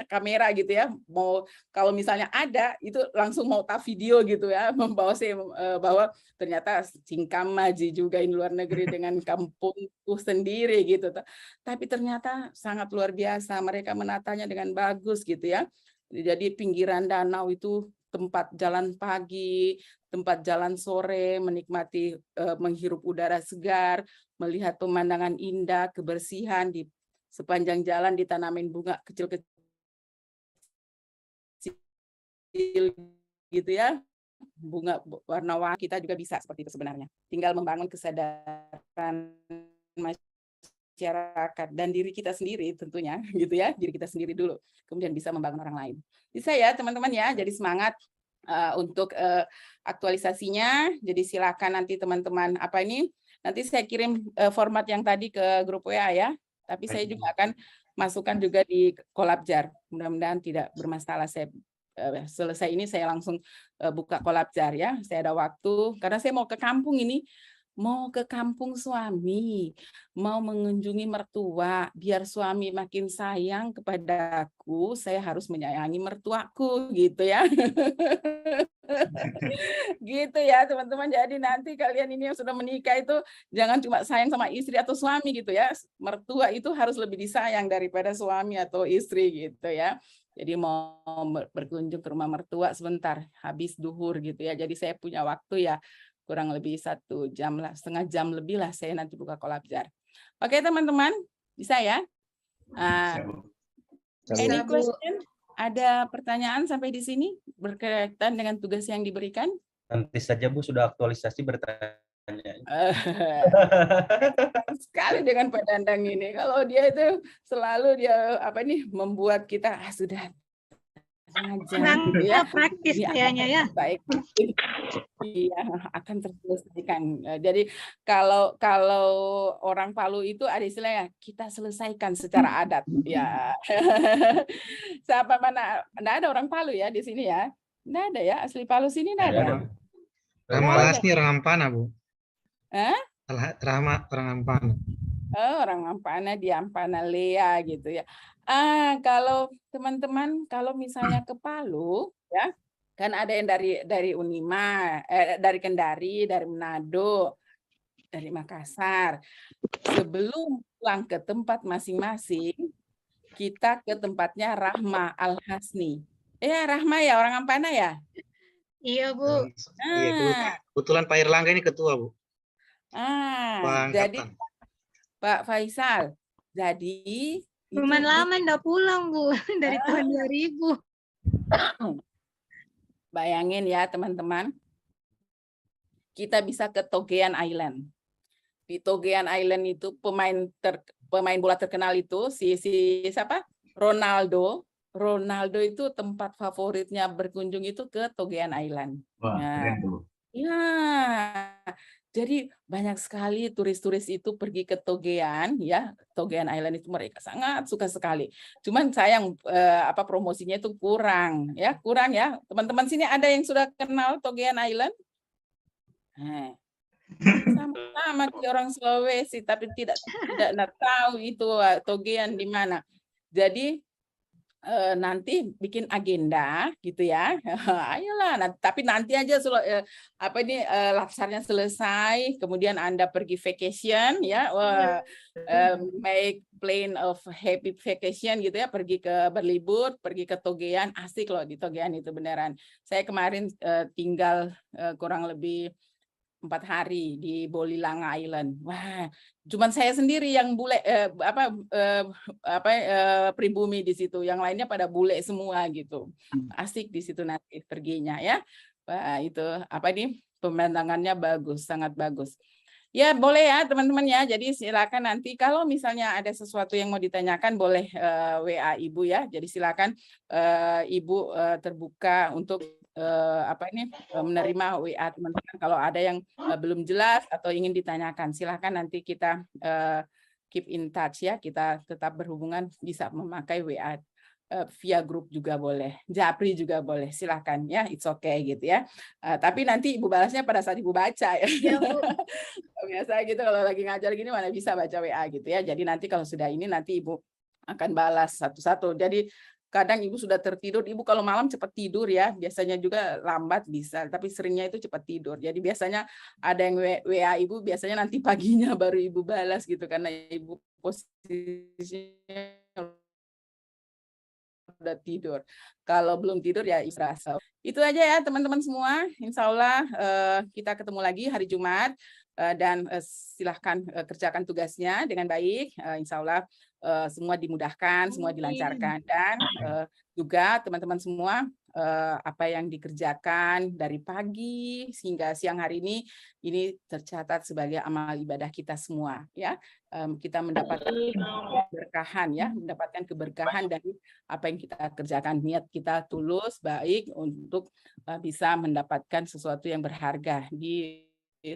S1: kamera gitu ya. Mau kalau misalnya ada itu langsung mau tak video gitu ya, membawa saya bahwa ternyata Singkam Maji juga di luar negeri dengan kampungku sendiri gitu. Tapi ternyata sangat luar biasa, mereka menatanya dengan bagus gitu ya. Jadi pinggiran danau itu tempat jalan pagi, tempat jalan sore, menikmati menghirup udara segar, melihat pemandangan indah, kebersihan di sepanjang jalan ditanamin bunga kecil-kecil gitu ya. Bunga warna-warni kita juga bisa seperti itu sebenarnya. Tinggal membangun kesadaran masyarakat dan diri kita sendiri tentunya gitu ya, diri kita sendiri dulu, kemudian bisa membangun orang lain. Bisa ya teman-teman ya, jadi semangat untuk aktualisasinya. Jadi silakan nanti teman-teman nanti saya kirim format yang tadi ke grup WA ya, tapi saya juga akan masukkan juga di Kolabjar. Mudah-mudahan tidak bermasalah. Saya selesai ini saya langsung buka Kolabjar ya. Saya ada waktu karena saya mau ke kampung ini. mau ke kampung suami, mau mengunjungi mertua, biar suami makin sayang kepadaku, saya harus menyayangi mertuaku, gitu ya. Gitu ya teman-teman. Jadi nanti kalian ini yang sudah menikah itu jangan cuma sayang sama istri atau suami gitu ya. Mertua itu harus lebih disayang daripada suami atau istri gitu ya. Jadi mau berkunjung ke rumah mertua sebentar habis duhur gitu ya. Jadi saya punya waktu ya kurang lebih 1 jam lah, setengah jam lebih lah saya nanti buka Kolabjar. Oke teman-teman, bisa ya? Any question? Ada pertanyaan sampai di sini berkaitan dengan tugas yang diberikan?
S8: Nanti saja Bu, sudah aktualisasi bertanya.
S1: Sekali dengan Pak Dandang ini. Kalau dia itu selalu dia membuat kita sudah
S3: Senang ya praktis kayaknya ya.
S1: Baik. Iya, akan terselesaikan. Jadi kalau orang Palu itu ada istilahnya kita selesaikan secara adat ya. Siapa mana? Nggak ada orang Palu ya di sini ya? Nggak ada ya, asli Palu sini nggak ada.
S14: Ramalas nih orang Ampana, Bu.
S1: Orang Ampana. Oh, orang Ampana di Ampana Lea gitu ya. Kalau teman-teman kalau misalnya ke Palu ya, kan ada yang dari Unima, dari Kendari, dari Manado, dari Makassar. Sebelum pulang ke tempat masing-masing, kita ke tempatnya Rahma Al-Hasni. Ya, Rahma ya orang Ampana ya?
S3: Iya, Bu.
S14: Iya, kebetulan Pak Erlangga ini ketua, Bu.
S1: Jadi Pak Faisal, jadi
S3: lumayan lama enggak pulang, Bu, dari tahun 2000.
S1: Bayangin ya, teman-teman. Kita bisa ke Togean Island. Di Togean Island itu pemain bola terkenal itu si siapa? Ronaldo. Ronaldo itu tempat favoritnya berkunjung itu ke Togean Island.
S7: Wah, keren tuh.
S1: Ya. Jadi banyak sekali turis-turis itu pergi ke Togean ya. Togean Island itu mereka sangat suka sekali. Cuman sayang promosinya itu kurang ya. Teman-teman sini ada yang sudah kenal Togean Island? Sama-sama orang Sulawesi tapi tidak tahu itu Togean di mana. Jadi nanti bikin agenda gitu ya. Ayolah, tapi nanti aja laksarnya selesai, kemudian Anda pergi vacation ya, make plan of happy vacation gitu ya, pergi ke berlibur, pergi ke Togean, asik loh di Togean itu beneran. Saya kemarin tinggal kurang lebih 4 hari di Bolilanga Island. Wah, cuman saya sendiri yang bule pribumi di situ, yang lainnya pada bule semua gitu. Asik di situ nanti perginya ya. Wah, itu pemandangannya bagus, sangat bagus. Ya, boleh ya teman-teman ya. Jadi silakan nanti kalau misalnya ada sesuatu yang mau ditanyakan boleh WA Ibu ya. Jadi silakan Ibu terbuka untuk menerima WA teman-teman kalau ada yang belum jelas atau ingin ditanyakan. Silahkan nanti kita keep in touch ya, kita tetap berhubungan, bisa memakai WA via grup juga boleh, Japri juga boleh, silahkan ya, it's okay gitu ya. Tapi nanti Ibu balasnya pada saat Ibu baca ya.
S3: Ya, Bu.
S1: Biasa gitu kalau lagi ngajar gini mana bisa baca WA gitu ya. Jadi nanti kalau sudah ini nanti Ibu akan balas satu-satu. Jadi kadang Ibu sudah tertidur, Ibu kalau malam cepat tidur ya, biasanya juga lambat bisa, tapi seringnya itu cepat tidur. Jadi biasanya ada yang WA Ibu, biasanya nanti paginya baru Ibu balas gitu, karena Ibu posisinya udah tidur. Kalau belum tidur ya istirahat. Itu aja ya teman-teman semua. Insya Allah kita ketemu lagi hari Jumat. Dan silahkan kerjakan tugasnya dengan baik. Insya Allah semua dimudahkan, semua dilancarkan. Dan juga teman-teman semua apa yang dikerjakan dari pagi hingga siang hari ini tercatat sebagai amal ibadah kita semua. Ya, kita mendapatkan keberkahan ya, mendapatkan keberkahan dari apa yang kita kerjakan. Niat kita tulus, baik untuk bisa mendapatkan sesuatu yang berharga di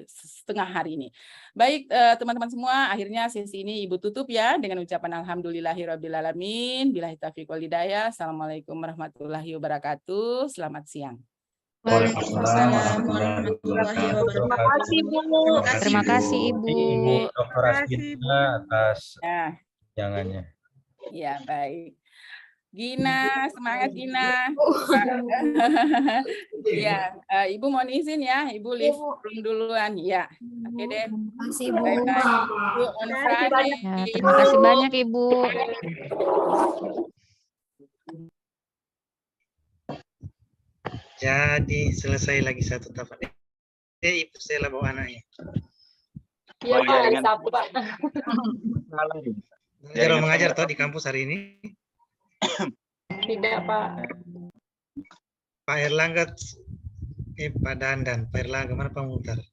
S1: setengah hari ini. Baik teman-teman semua, akhirnya sesi ini Ibu tutup ya dengan ucapan alhamdulillahirabbil alamin, billahi taufiq wal hidayah. Assalamualaikum warahmatullahi wabarakatuh. Selamat siang.
S10: Waalaikumsalam warahmatullahi wabarakatuh.
S5: Terima kasih Ibu.
S8: Ibu Dr. Asmita atas jangannya.
S1: Ya, baik. Gina, semangat Gina. Ya, Ibu mohon izin ya, Ibu live room duluan. Ya, oke deh.
S15: Terima kasih Ibu.
S1: Bye-bye. Ibu on Friday.
S5: Ya, terima kasih banyak Ibu.
S14: Jadi selesai lagi satu tahapan. Ibu Stella bawa anaknya.
S4: Iya Pak, hari Sabtu Pak.
S14: Mengajar toh di kampus hari ini?
S4: Tidak Pak.
S14: Pak Erlangga, Pak Dandan, Pak Erlangga mana Pak Mutar?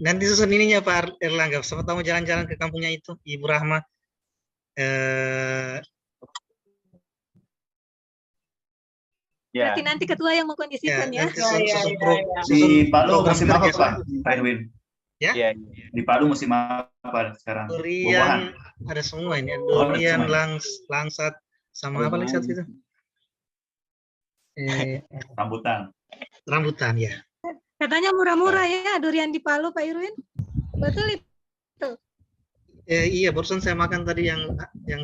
S14: Nanti susun ininya Pak Erlangga, sama tamu jalan-jalan ke kampungnya itu, Ibu Rahma.
S3: Berarti nanti ketua yang mengkondisikan ya.
S7: Di Palu musim apa Pak Erwin?
S14: Ya?
S7: Di Palu musim apa sekarang?
S14: Durian, ada semua ini. Durian, langsat, sama apa lagi satu itu?
S7: Rambutan.
S14: Rambutan ya.
S3: Katanya murah-murah ya durian di Palu Pak Irwin. Betul itu?
S14: Iya, barusan saya makan tadi yang 5.000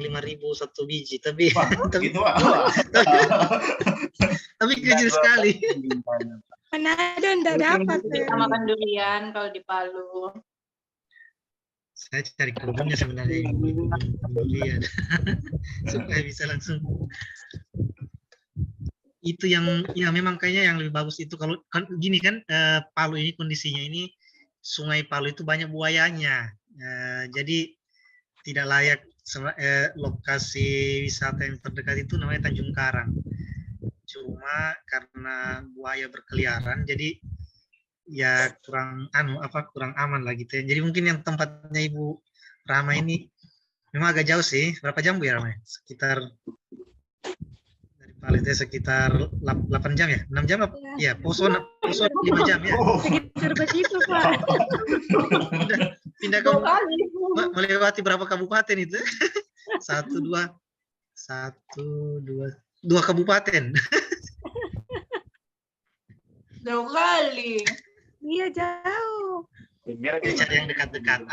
S14: satu biji, tapi tapi kecil sekali.
S3: Manado enggak dapat.
S6: Kita makan durian kalau di Palu.
S14: Saya cari kerudungnya sebenarnya durian supaya bisa langsung. Itu yang ya memang kayaknya yang lebih bagus itu kalau kan gini kan Palu ini kondisinya ini Sungai Palu itu banyak buayanya. Jadi tidak layak lokasi wisata yang terdekat itu namanya Tanjung Karang. Cuma karena buaya berkeliaran jadi ya kurang aman lah gitu ya. Jadi mungkin yang tempatnya Ibu Rama ini memang agak jauh sih. Berapa jam Bu ya Rama? Sekitar dari Palu itu sekitar 8 jam ya? 6 jam apa? Ya, Poso 5 jam ya.
S3: Sekitar begitu Pak.
S14: Pindah ke melewati berapa kabupaten itu? 2 kabupaten.
S6: Jauh kali.
S3: Iya jauh.
S14: Cari yang dekat-dekat.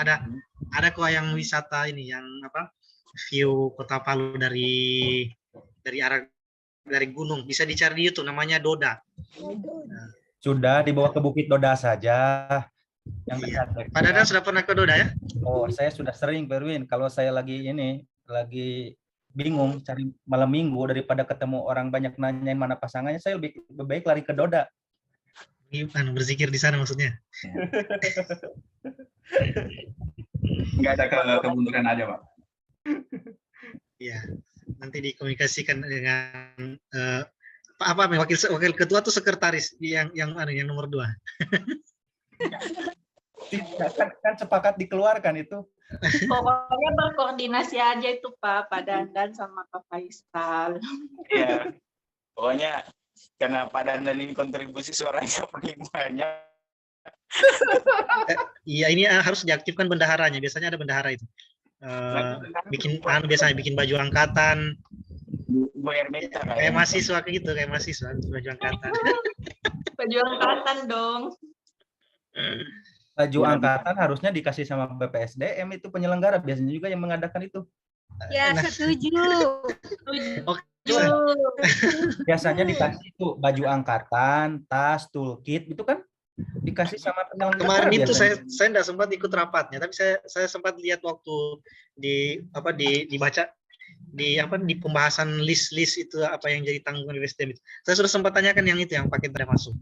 S14: Ada kok yang wisata ini yang apa? View Kota Palu dari gunung. Bisa dicari di YouTube namanya Doda.
S8: Sudah dibawa ke Bukit Doda saja. Yang dekat.
S14: Pak Dadan sudah pernah ke Doda ya?
S8: Oh, saya sudah sering, Perwin. Kalau saya lagi bingung cari malam minggu daripada ketemu orang banyak nanyain mana pasangannya, saya lebih baik lari ke Doda.
S14: Berzikir di sana maksudnya?
S7: Nggak ada kemunduran aja Pak.
S14: Iya, nanti dikomunikasikan dengan wakil ketua atau sekretaris yang nomor 2.
S8: kan sepakat dikeluarkan itu.
S6: Pokoknya berkoordinasi aja itu Pak Dandan sama Pak Faisal.
S13: Iya, pokoknya karena Pak Dandan ini kontribusi suaranya paling banyak.
S14: Iya, ini harus diaktifkan bendaharanya. Biasanya ada bendahara itu. Biasanya bikin baju angkatan. Kayak mahasiswa gitu, kayak mahasiswa baju angkatan.
S6: Baju angkatan dong.
S8: Baju angkatan harusnya dikasih sama BPSDM itu penyelenggara biasanya juga yang mengadakan itu.
S3: Ya, setuju.
S8: Biasanya dikasih itu baju angkatan, tas, toolkit itu kan dikasih sama penyelenggara.
S14: Kemarin itu saya tidak sempat ikut rapatnya, tapi saya sempat lihat waktu dibaca di pembahasan list itu apa yang jadi tanggungan BPSDM itu. Saya sudah sempat tanyakan yang itu yang paket tidak masuk.